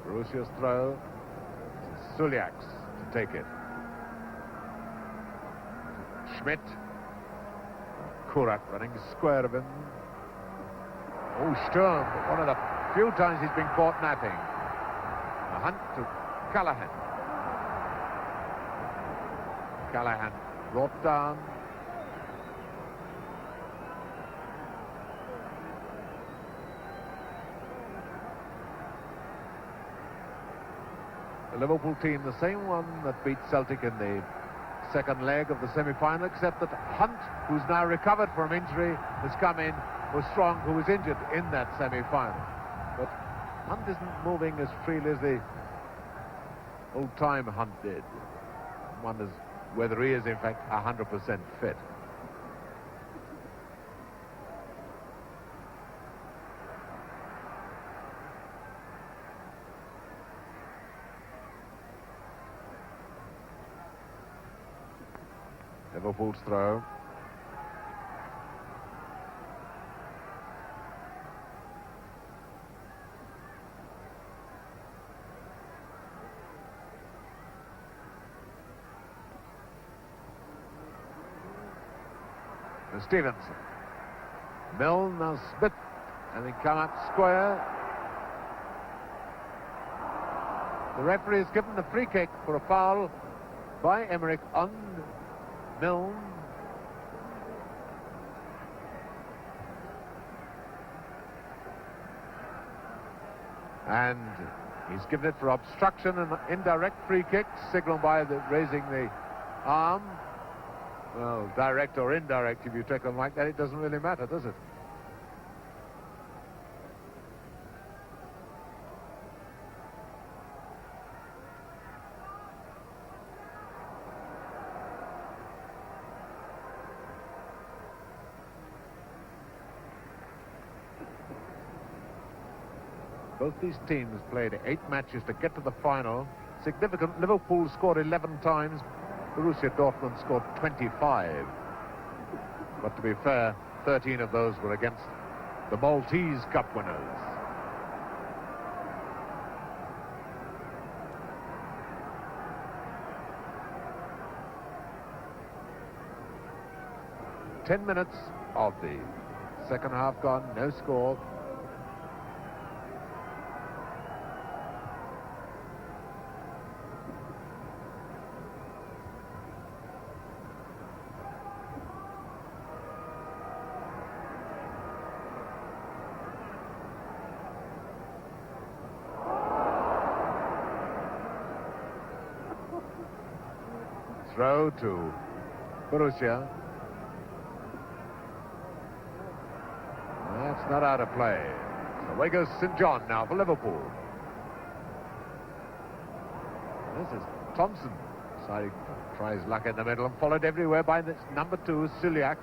Borussia's throw. Suliaks to take it. Schmidt. Kurat running square of him. Oh, Sturm, one of the few times he's been caught napping. A hunt to Callahan. Callahan brought down. The Liverpool team, the same one that beat Celtic in the second leg of the semi-final, except that Hunt, who's now recovered from injury, has come in, was Strong, who was injured in that semi-final. But Hunt isn't moving as freely as the old-time Hunt did. Wonders whether he is, in fact, 100% fit. Liverpool's throw. Stevenson. Milne, now Smith, and they come out square. The referee has given the free kick for a foul by Emmerich on Milne. And he's given it for obstruction and indirect free kick, signaled by raising the arm. Well, direct or indirect, if you take them like that, it doesn't really matter, does it? Both these teams played 8 matches to get to the final. Significant. Liverpool scored 11 times. Borussia Dortmund scored 25. But to be fair, 13 of those were against the Maltese Cup winners. Ten minutes of the second half gone, no score. Throw to Borussia. That's not out of play. So away goes St. John now for Liverpool. This is Thompson. Deciding to try his luck in the middle and followed everywhere by this number 2, Suliaks.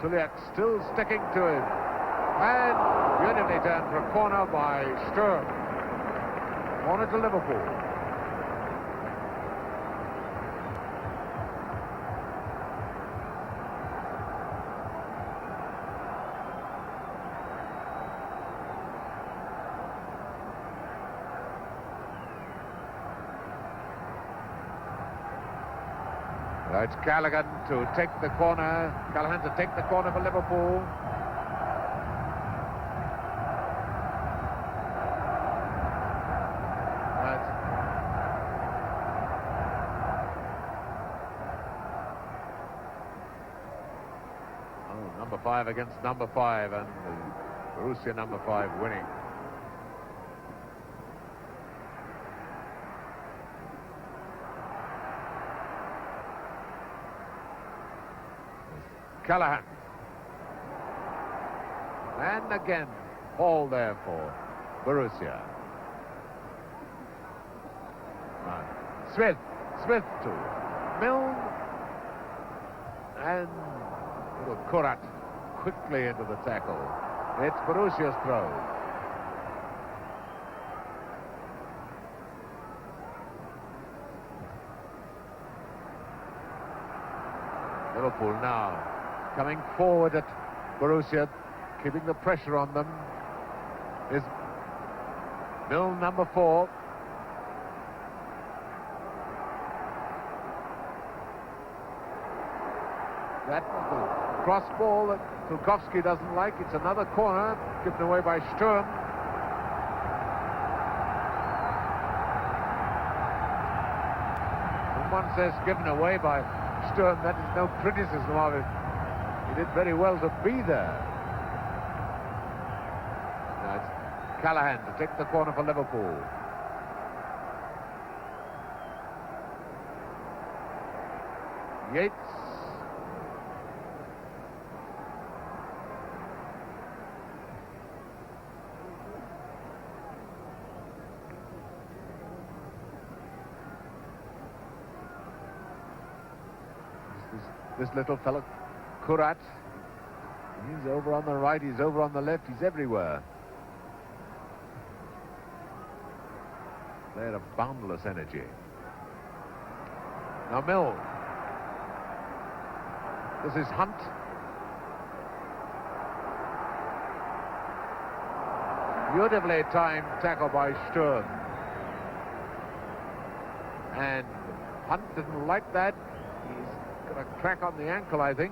Suliaks still sticking to him. And beautifully turned for a corner by Sturm. Corner to Liverpool. Now it's Callaghan to take the corner. Callaghan to take the corner for Liverpool. Number 5 against number 5, and Borussia number 5 winning. Callaghan. And again, Hall there for Borussia. Smith to Milne. And little Kurat quickly into the tackle. It's Borussia's throw. Liverpool now coming forward at Borussia, keeping the pressure on them, is Milne, number 4. That cross ball that Kulkowski doesn't like. It's another corner given away by Sturm. When one says given away by Sturm, that is no criticism of it. He did very well to be there. Now it's Callaghan to take the corner for Liverpool. Yates. this little fellow, Kurat. He's over on the right, he's over on the left, he's everywhere. They're of boundless energy. Now Mill. This is Hunt. Beautifully timed tackle by Sturm. And Hunt didn't like that. He's got a crack on the ankle, I think.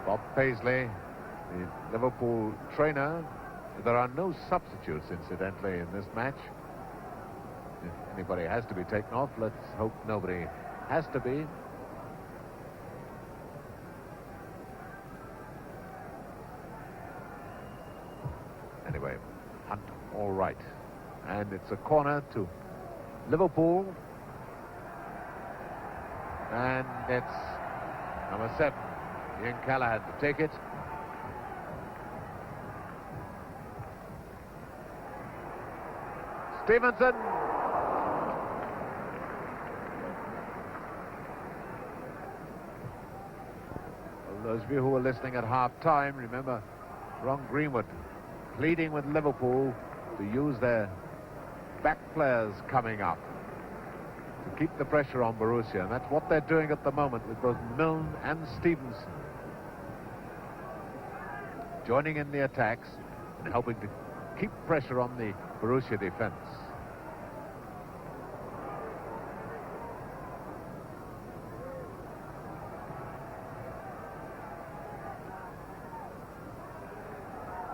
Bob Paisley, the Liverpool trainer. There are no substitutes, incidentally, in this match. If anybody has to be taken off, let's hope nobody has to be. Anyway, Hunt all right. And it's a corner to Liverpool. And it's number 7. Ian Callahan to take it. Stevenson. Well, those of you who were listening at half-time, remember Ron Greenwood pleading with Liverpool to use their back players coming up to keep the pressure on Borussia, and that's what they're doing at the moment with both Milne and Stevenson joining in the attacks and helping to keep pressure on the Borussia defense.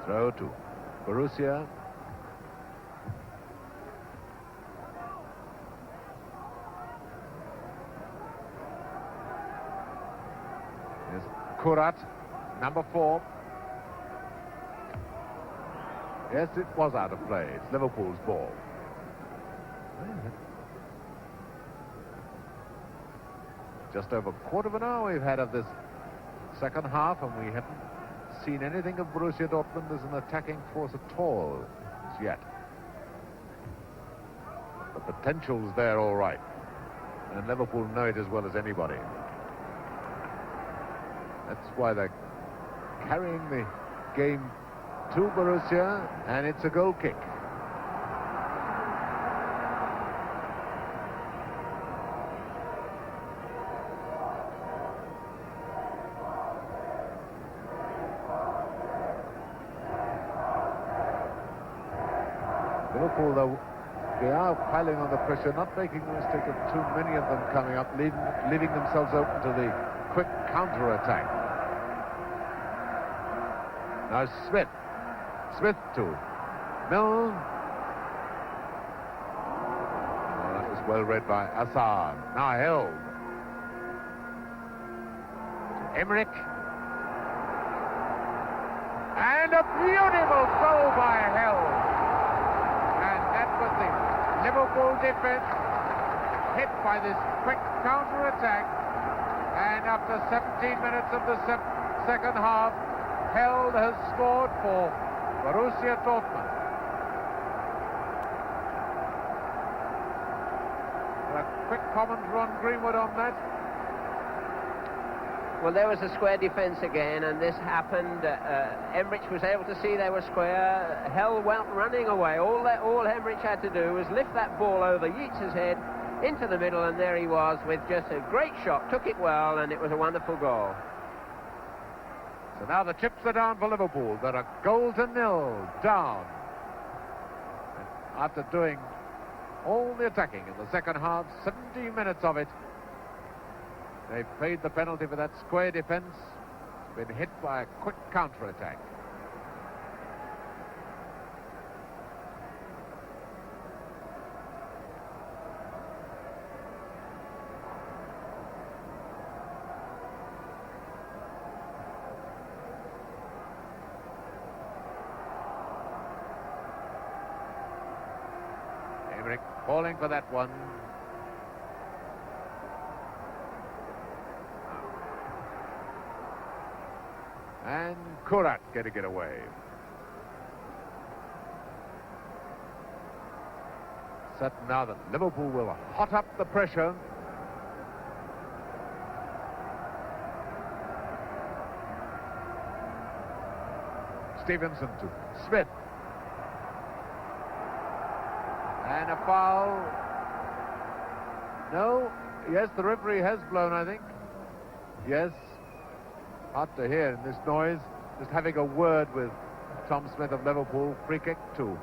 Throw to Borussia. There's Kurat, number 4. Yes, it was out of play. It's Liverpool's ball. Just over a quarter of an hour we've had of this second half, and we haven't seen anything of Borussia Dortmund as an attacking force at all as yet. The potential's there all right, and Liverpool know it as well as anybody. That's why they're carrying the game to Borussia, and it's a goal kick. Liverpool, though, they are piling on the pressure, not making the mistake of too many of them coming up, leaving themselves open to the quick counter-attack. Now Smith to Milne. Oh, that was well read by Assad. Now held. Emmerich. And a beautiful goal by Held. And that was the Liverpool defense hit by this quick counter-attack. And after 17 minutes of the second half, Held has scored for Borussia Dortmund. A quick comment, Ron Greenwood, on that. Well, there was a square defence again, and this happened. Emmerich was able to see they were square. Hell went running away. All Emmerich had to do was lift that ball over Yeats's head into the middle, and there he was with just a great shot. Took it well, and it was a wonderful goal. So now the chips are down for Liverpool. They're a 0-0 down. And after doing all the attacking in the second half, 17 minutes of it, they paid the penalty for that square defence. Been hit by a quick counter-attack. Emmerich falling for that one. And Kurat getting it away. Certain now that Liverpool will hot up the pressure. Stevenson to Smith. And a foul. No. Yes, the referee has blown, I think. Yes. Hard to hear in this noise. Just having a word with Tom Smith of Liverpool. Free kick to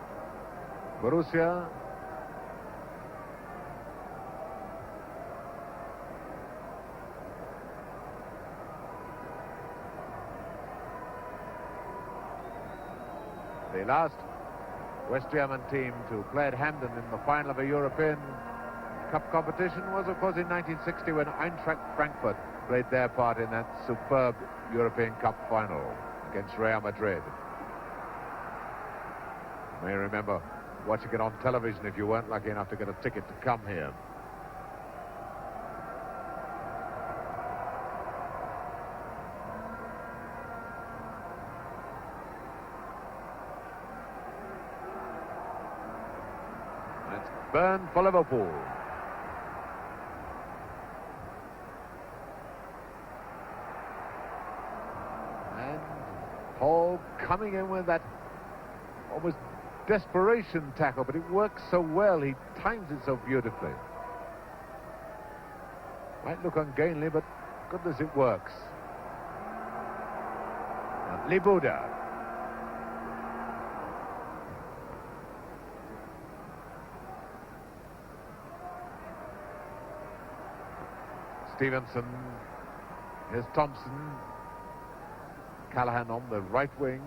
Borussia. The last West German team to play at Hampden in the final of a European Cup competition was, of course, in 1960 when Eintracht Frankfurt played their part in that superb European Cup final against Real Madrid. You may remember watching it on television if you weren't lucky enough to get a ticket to come here. That's Byrne for Liverpool. Hall coming in with that almost desperation tackle, but it works so well. He times it so beautifully. Might look ungainly, but goodness, it works. And Libuda. Stevenson. Here's Thompson. Callahan on the right wing.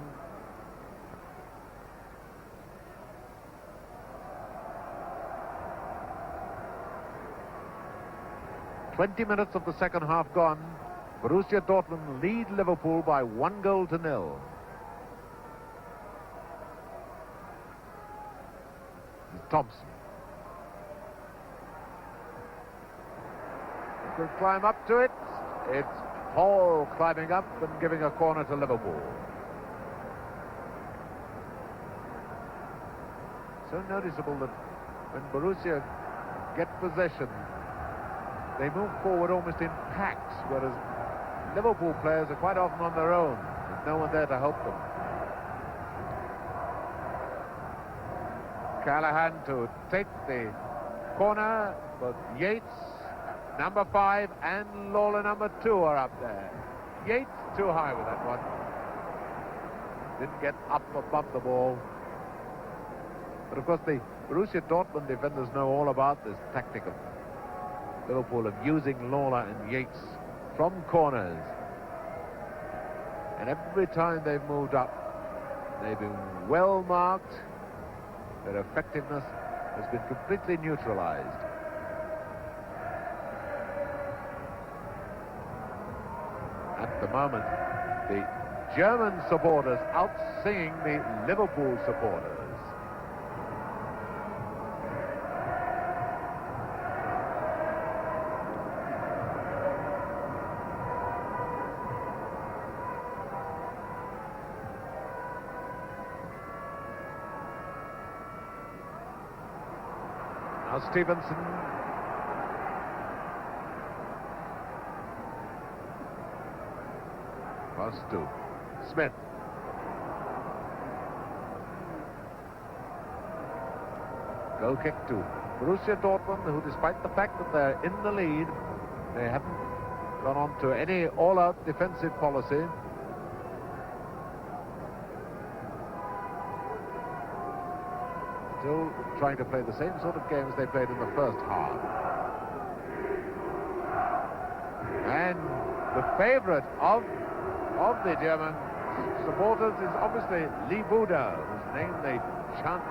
"20 minutes of the second half gone. Borussia Dortmund lead Liverpool by 1-0. Thompson. Could climb up to it. It's Hall climbing up and giving a corner to Liverpool. So noticeable that when Borussia get possession, they move forward almost in packs, whereas Liverpool players are quite often on their own. There's no one there to help them. Callahan to take the corner, but Yates, number 5, and Lawler, number 2, are up there. Yates too high with that one. Didn't get up above the ball. But of course the Borussia Dortmund defenders know all about this tactic of Liverpool of using Lawler and Yates from corners. And every time they've moved up, they've been well marked. Their effectiveness has been completely neutralized. At the moment, the German supporters out-singing the Liverpool supporters. Now Stevenson. Pass to Smith. Goal kick to Borussia Dortmund, who, despite the fact that they're in the lead, they haven't gone on to any all-out defensive policy. Still trying to play the same sort of game as they played in the first half. And the favourite of the German supporters is obviously Libuda, whose name they chant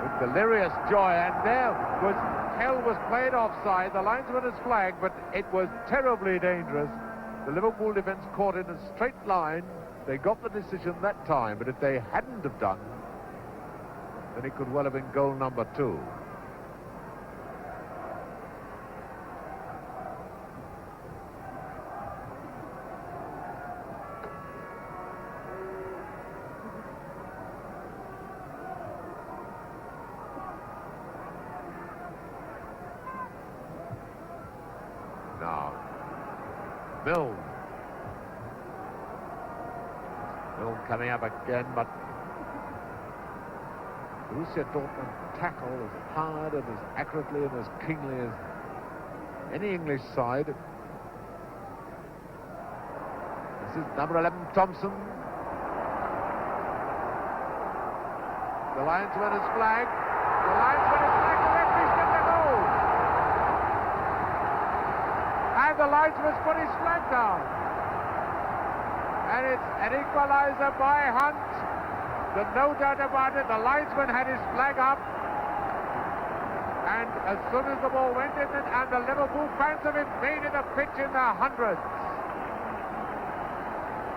with delirious joy. And there was Hell was played offside. The linesman has flagged, but it was terribly dangerous. The Liverpool defence caught in a straight line. They got the decision that time, but if they hadn't have done, then it could well have been goal number 2. Now, Milne coming up again, but Borussia Dortmund tackle as hard and as accurately and as keenly as any English side. This is number 11, Thompson. The linesman is flagged. The linesman is flagged. The referee's got the goal. And the linesman's put his flag down. And it's an equaliser by Hunt. There's no doubt about it. The linesman had his flag up. And as soon as the ball went in, and the Liverpool fans have invaded the pitch in their hundreds.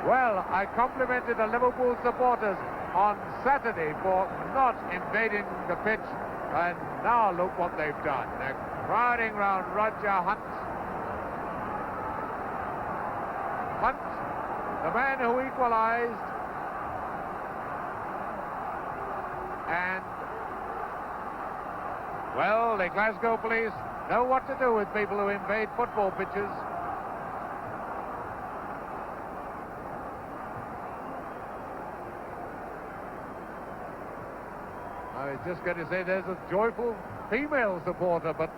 Well, I complimented the Liverpool supporters on Saturday for not invading the pitch. And now look what they've done. They're crowding round Roger Hunt. Hunt, the man who equalised, and, well, the Glasgow police know what to do with people who invade football pitches. I was just going to say there's a joyful female supporter, but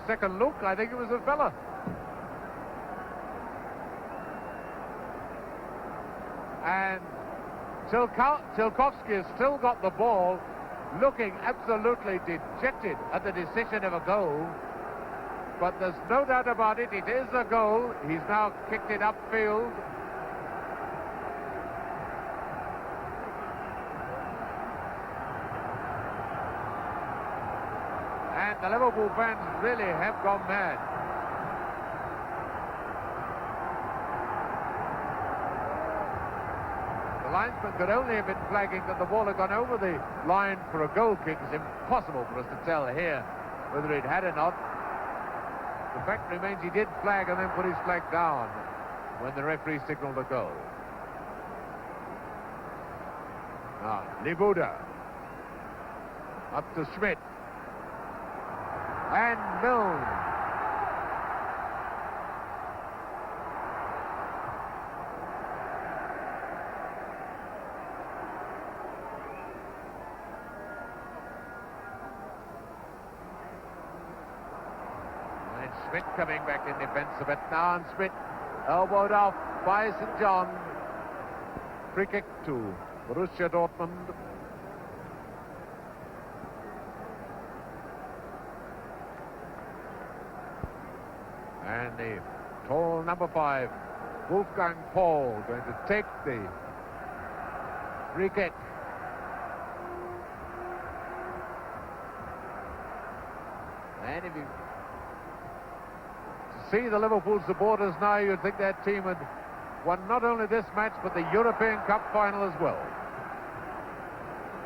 second look, I think it was a fella. And Tilkovsky has still got the ball, looking absolutely dejected at the decision of a goal. But there's no doubt about it, it is a goal. He's now kicked it upfield. And the Liverpool fans really have gone mad. The linesman could only have been flagging that the ball had gone over the line for a goal kick. It's impossible for us to tell here whether it had or not. The fact remains he did flag and then put his flag down when the referee signalled a goal. Now, Libuda. Up to Schmidt. And Milne. Schmidt coming back in defence a bit now, and Schmidt elbowed off by St. John. Free kick to Borussia Dortmund. And the tall number 5, Wolfgang Paul, going to take the free kick. And if you see the Liverpool supporters now, you'd think that team had won not only this match but the European Cup final as well.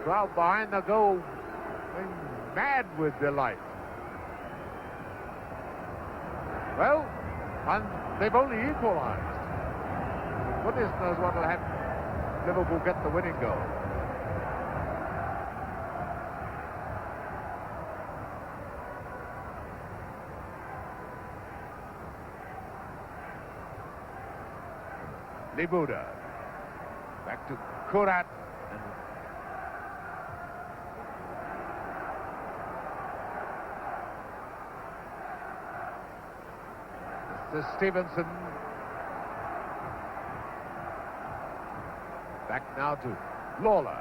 Crowd behind the goal going mad with delight. Well, and they've only equalised. Goodness knows what will happen. Liverpool get the winning goal. Libuda. Back to Kurat. This is Stevenson. Back now to Lawler.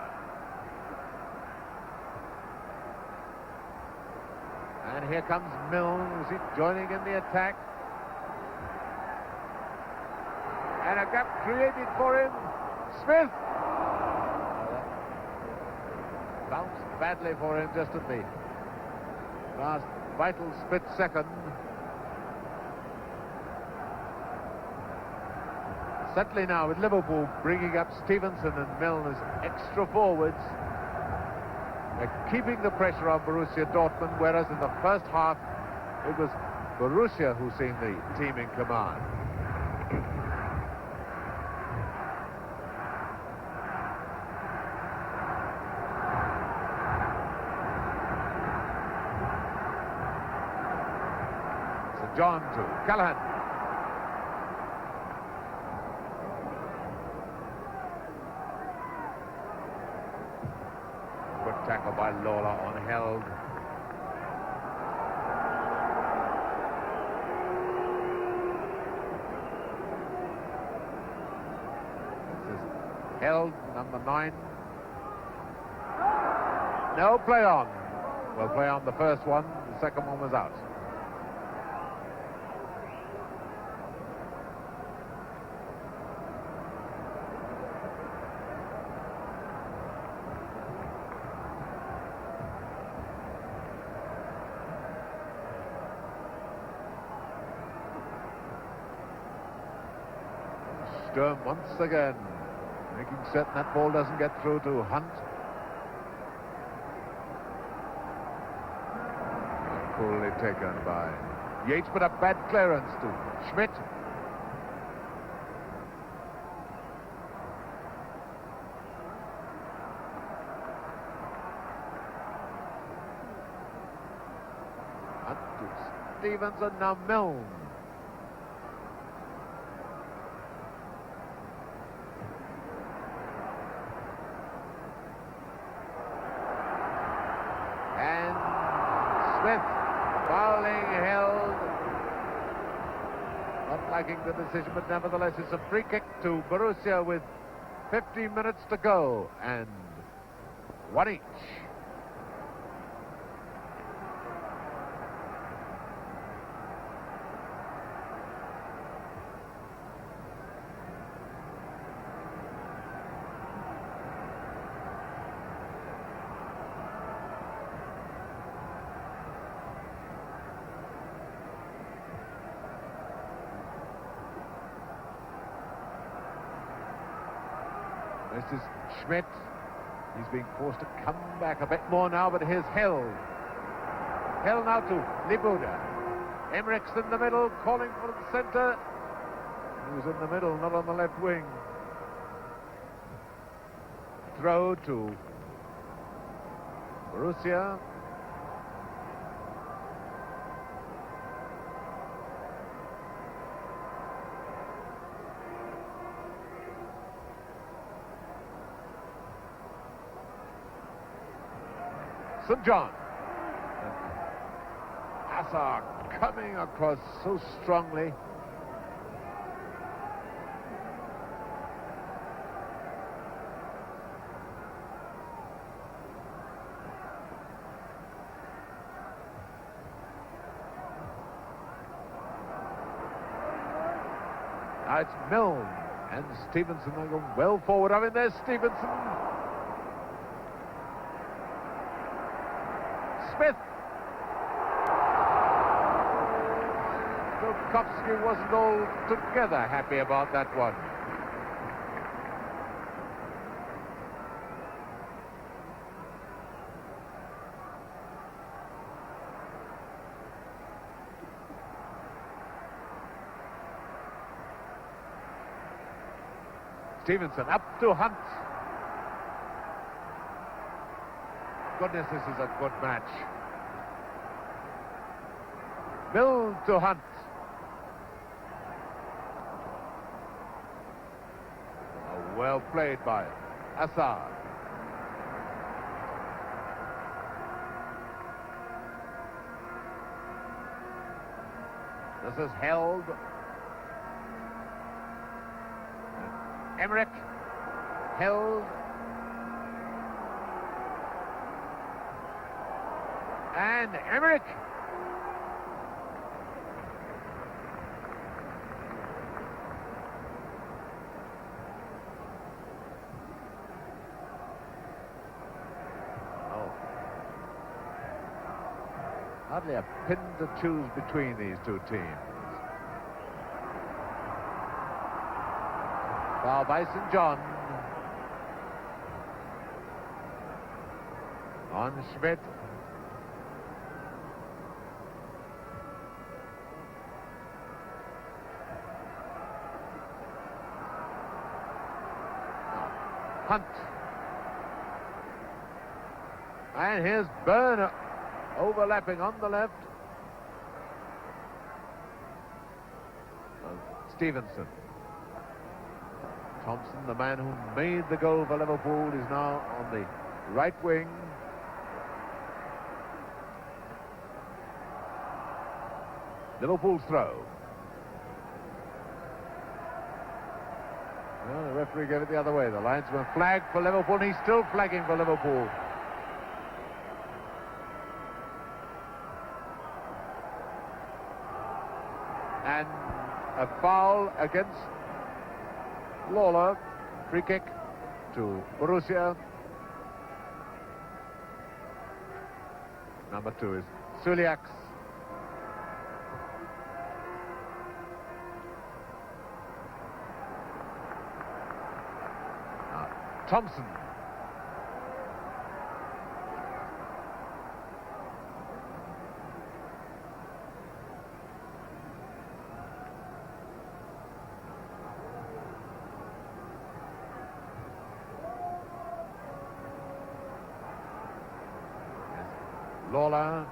And here comes Milne. Is he joining in the attack? And a gap created for him. Smith. Bounced badly for him just at the last vital split second. Certainly now with Liverpool bringing up Stevenson and Milne as extra forwards. They're keeping the pressure on Borussia Dortmund, whereas in the first half it was Borussia who seemed the team in command. St. John to Callahan. Good tackle by Lawler on Held. Held, number 9. No play on. Well, play on the first one. The second one was out. Sturm once again making certain that ball doesn't get through to Hunt. Coolly taken by Yates, but a bad clearance to Schmidt. Hunt to Stevenson, now Milne. Smith, fouling Held. Not liking the decision, but nevertheless it's a free kick to Borussia with 15 minutes to go and 1 each. This is Schmidt. He's being forced to come back a bit more now, but here's Held. Held now to Libuda. Emmerich's in the middle, calling for the centre. He was in the middle, not on the left wing. Throw to Borussia. St. John. Assar coming across so strongly. Now it's Milne and Stevenson are going well forward. I mean, there's Stevenson. Smith. Kopsky wasn't altogether happy about that one. Stevenson up to Hunt. Goodness, this is a good match. Milne to Hunt. Oh, well played by Assar. This is Held. Emmerich. Held. And Emmerich. Oh. Hardly a pin to choose between these two teams. Foul by St. John. on Schmidt. Hunt. And here's Burner overlapping on the left. Stevenson. Thompson, the man who made the goal for Liverpool, is now on the right wing. Liverpool's throw. Well, the referee gave it the other way. The linesman flagged for Liverpool, and he's still flagging for Liverpool. And a foul against Lawler. Free kick to Borussia. Number 2 is Suliaks. Thompson. Lawler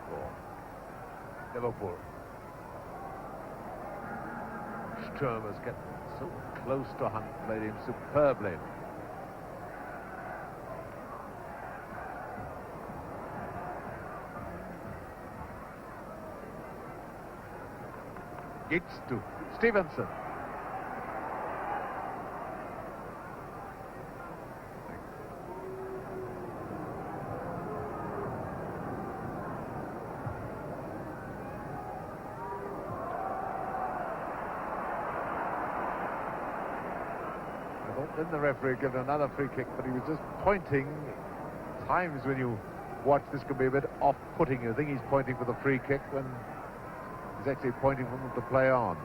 for Liverpool. Sturm has kept so close to Hunt, played him superbly. Giggs to Stevenson. Then the referee gave another free kick, but he was just pointing. Times when you watch this can be a bit off-putting. You think he's pointing for the free kick when he's actually pointing for them to play on.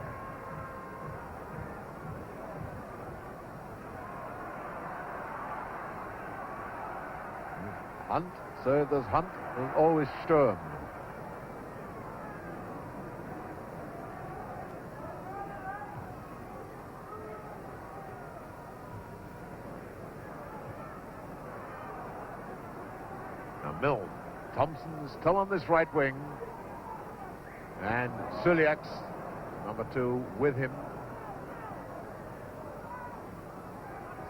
Hunt served as Hunt, and always Sturm. Milne. Thompson still on this right wing. And Suliaks, number 2, with him.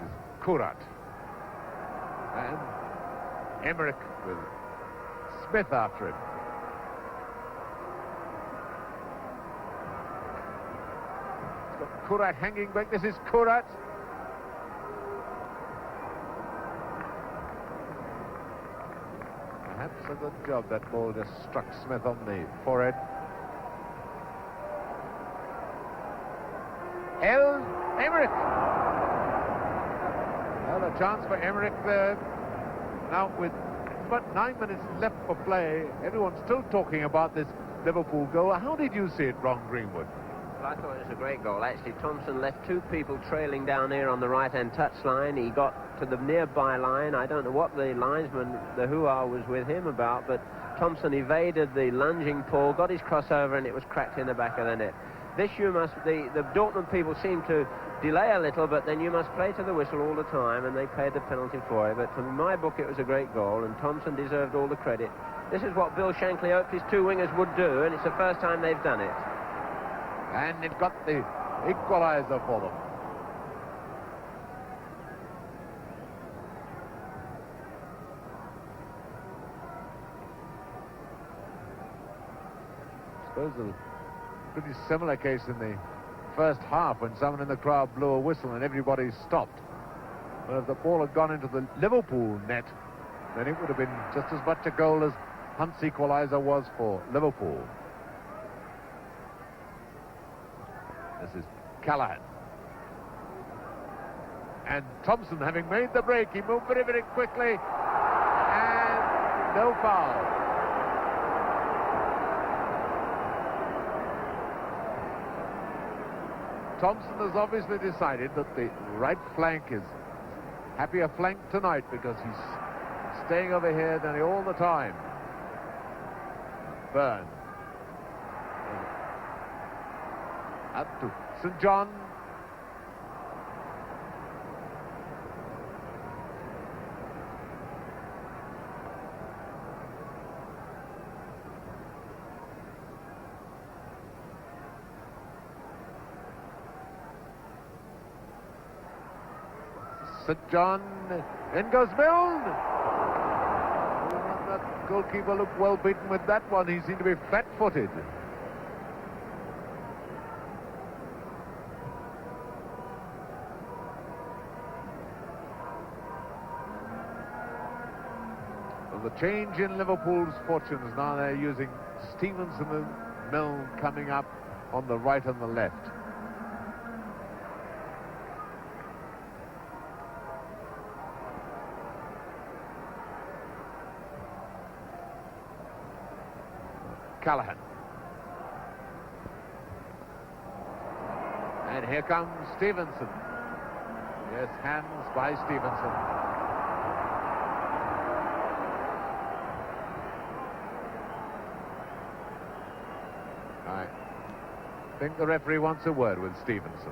This is Kurat. And Emmerich with Smith after him. It's got Kurat hanging back. This is Kurat. Perhaps a good job. That ball just struck Smith on the forehead. Emmerich. Well, a chance for Emmerich there. Now, with about 9 minutes left for play, everyone's still talking about this Liverpool goal. How did you see it, Ron Greenwood? Well, I thought it was a great goal. Actually, Thompson left 2 people trailing down here on the right-hand touchline. He got to the nearby line. I don't know what the linesman, the hoo-ah, was with him about, but Thompson evaded the lunging pull, got his crossover, and it was cracked in the back of the net. This the Dortmund people seem to delay a little, but then you must play to the whistle all the time, and they paid the penalty for it. But in my book, it was a great goal, and Thompson deserved all the credit. This is what Bill Shankly hoped his 2 wingers would do, and it's the first time they've done it. And it got the equalizer for them. I suppose a pretty similar case in the first half when someone in the crowd blew a whistle and everybody stopped. But if the ball had gone into the Liverpool net, then it would have been just as much a goal as Hunt's equalizer was for Liverpool. This is Callahan. And Thompson, having made the break, he moved very, very quickly. And no foul. Thompson has obviously decided that the right flank is happier flank tonight because he's staying over here nearly all the time. Byrne. Up to St. John. St. John, in goes Milne. That goalkeeper looked well beaten with that one. He seemed to be flat-footed. Well, the change in Liverpool's fortunes now. They're using Stevenson and Milne coming up on the right and the left. Callahan. And here comes Stevenson. Yes, hands by Stevenson. I think the referee wants a word with Stevenson.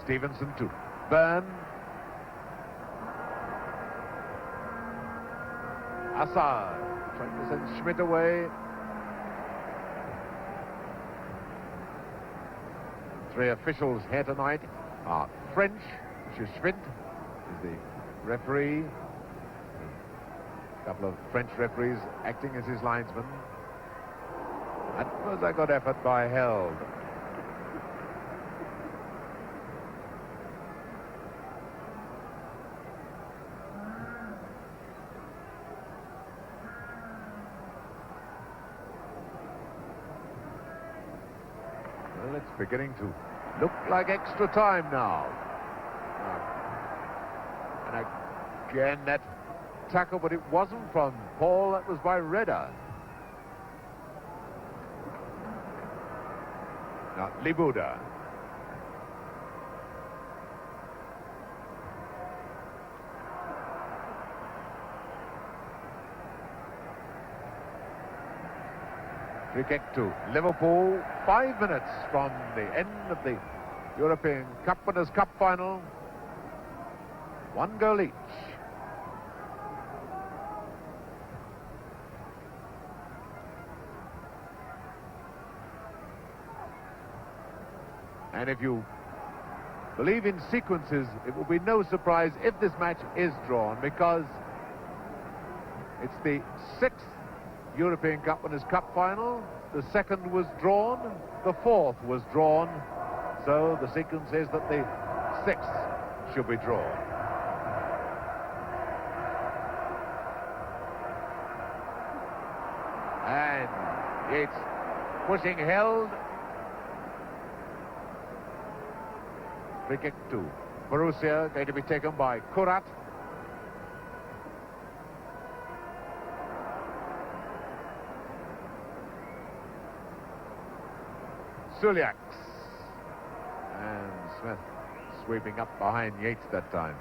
Stevenson to Byrne. Assad trying to send Schmidt away. Three officials here tonight are French. Schmidt is the referee. A couple of French referees acting as his linesmen. That was a good effort by Held. Well, it's beginning to look like extra time now. And again, that tackle, but it wasn't from Paul, that was by Redder. Now, Libuda. Free kick to Liverpool. 5 minutes from the end of the European Cup Winners' Cup final. 1 goal each. And if you believe in sequences, it will be no surprise if this match is drawn, because it's the 6th European Cup Winners' Cup final. The 2nd was drawn, the 4th was drawn, so the sequence is that the 6th should be drawn. And it's pushing Held. Free kick to Borussia, going to be taken by Kurat. Suliaks. And Smith sweeping up behind Yates that time.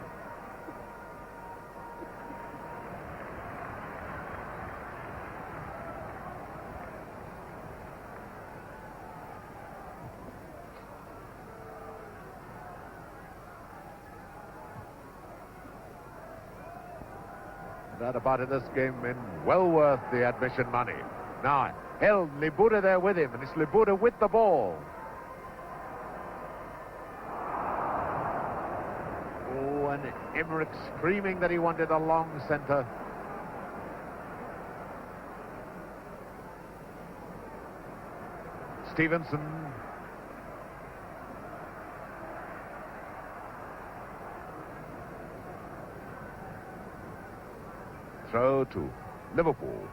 That about it, this game in well worth the admission money. Now, Held, Libuda there with him, and it's Libuda with the ball. Oh, and Emmerich screaming that he wanted a long centre. Stevenson. Throw to Liverpool.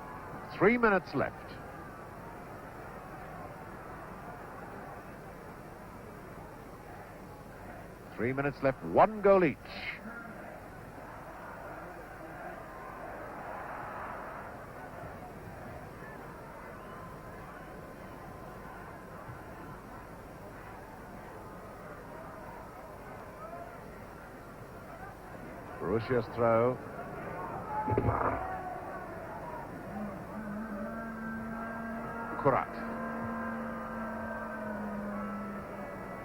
3 minutes left. Three minutes left, 1 goal each. Borussia's throw. Kurat.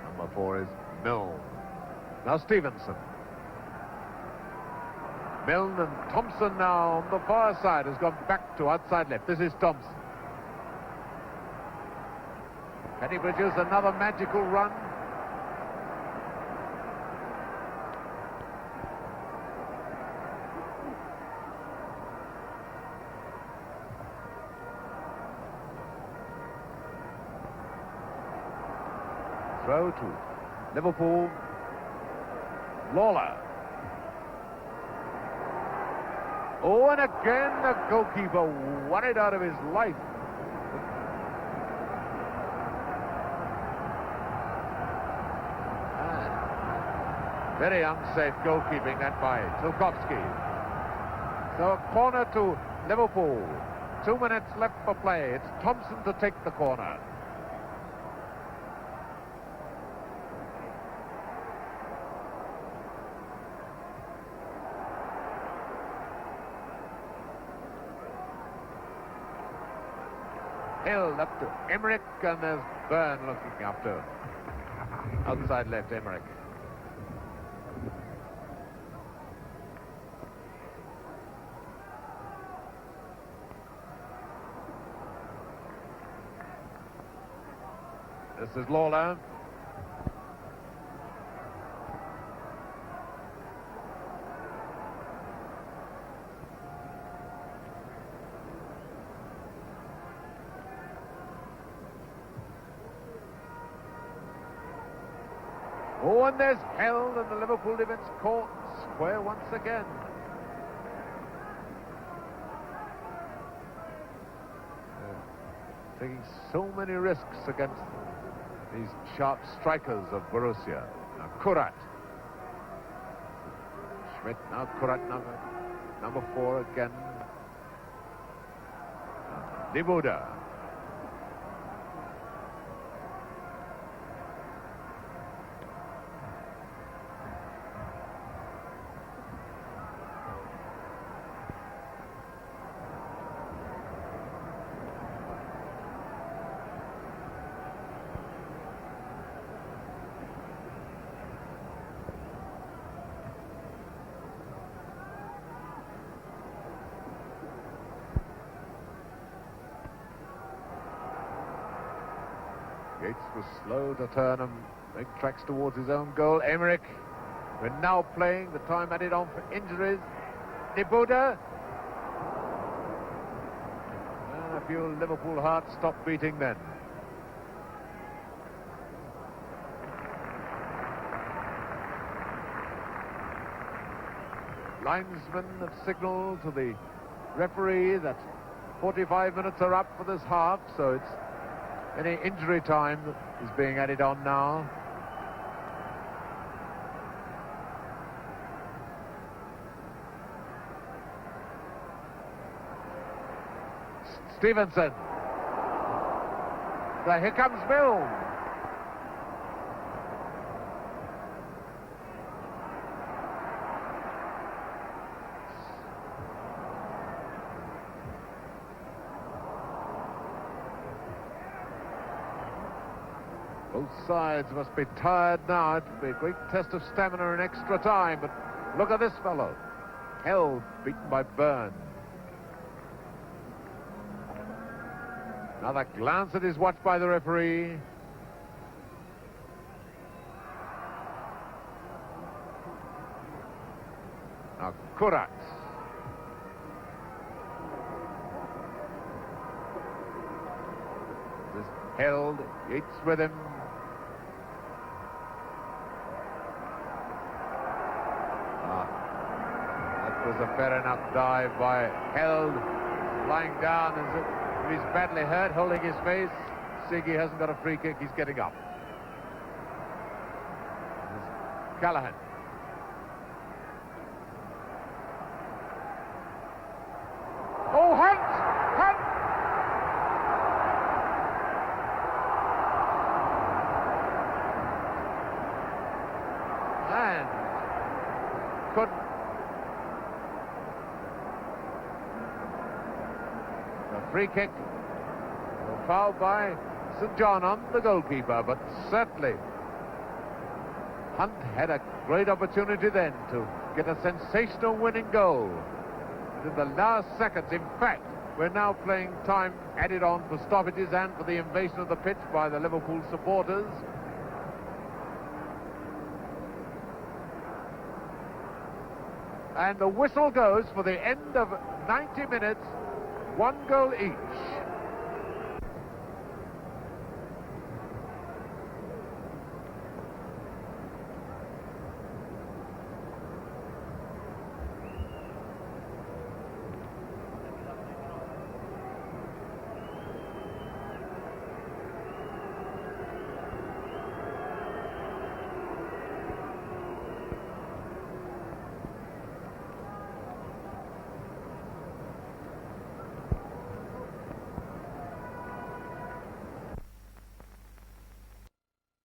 Number 4 is Milne. Now Stevenson. Milne and Thompson now on the far side has gone back to outside left. This is Thompson. Can he produce another magical run? Throw to Liverpool. Lawler. Oh, and again the goalkeeper worried out of his life. Very unsafe goalkeeping that by Tilkovsky. So a corner to Liverpool. 2 minutes left for play. It's Thompson to take the corner. Hill up to Emmerich, and there's Byrne looking after. Outside left, Emmerich. This is Lawler. Oh, and there's held, and the Liverpool defence caught square once again. Taking so many risks against these sharp strikers of Borussia. Now Kurat. Schmidt, now Kurat, number 4 again. Nibuda. Gates was slow to turn and make tracks towards his own goal. Emmerich, we're now playing, the time added on for injuries. Nibuda. A few Liverpool hearts stopped beating then. Linesmen have signalled to the referee that 45 minutes are up for this half, so it's any injury time is being added on now. Stevenson. So here comes Milne. Both sides must be tired now. It will be a great test of stamina in extra time. But look at this fellow. Held, beaten by Byrne. Another glance at his watch by the referee. Now Kurat. This held, Yates with him. That was a fair enough dive by Held, lying down as if he's badly hurt, holding his face. Siggy hasn't got a free kick, he's getting up. Callahan. Oh, Hunt! Hunt! And couldn't free kick. A foul by St John on the goalkeeper, but certainly Hunt had a great opportunity then to get a sensational winning goal. And in the last seconds, in fact, we're now playing time added on for stoppages and for the invasion of the pitch by the Liverpool supporters. And the whistle goes for the end of 90 minutes, 1 goal each.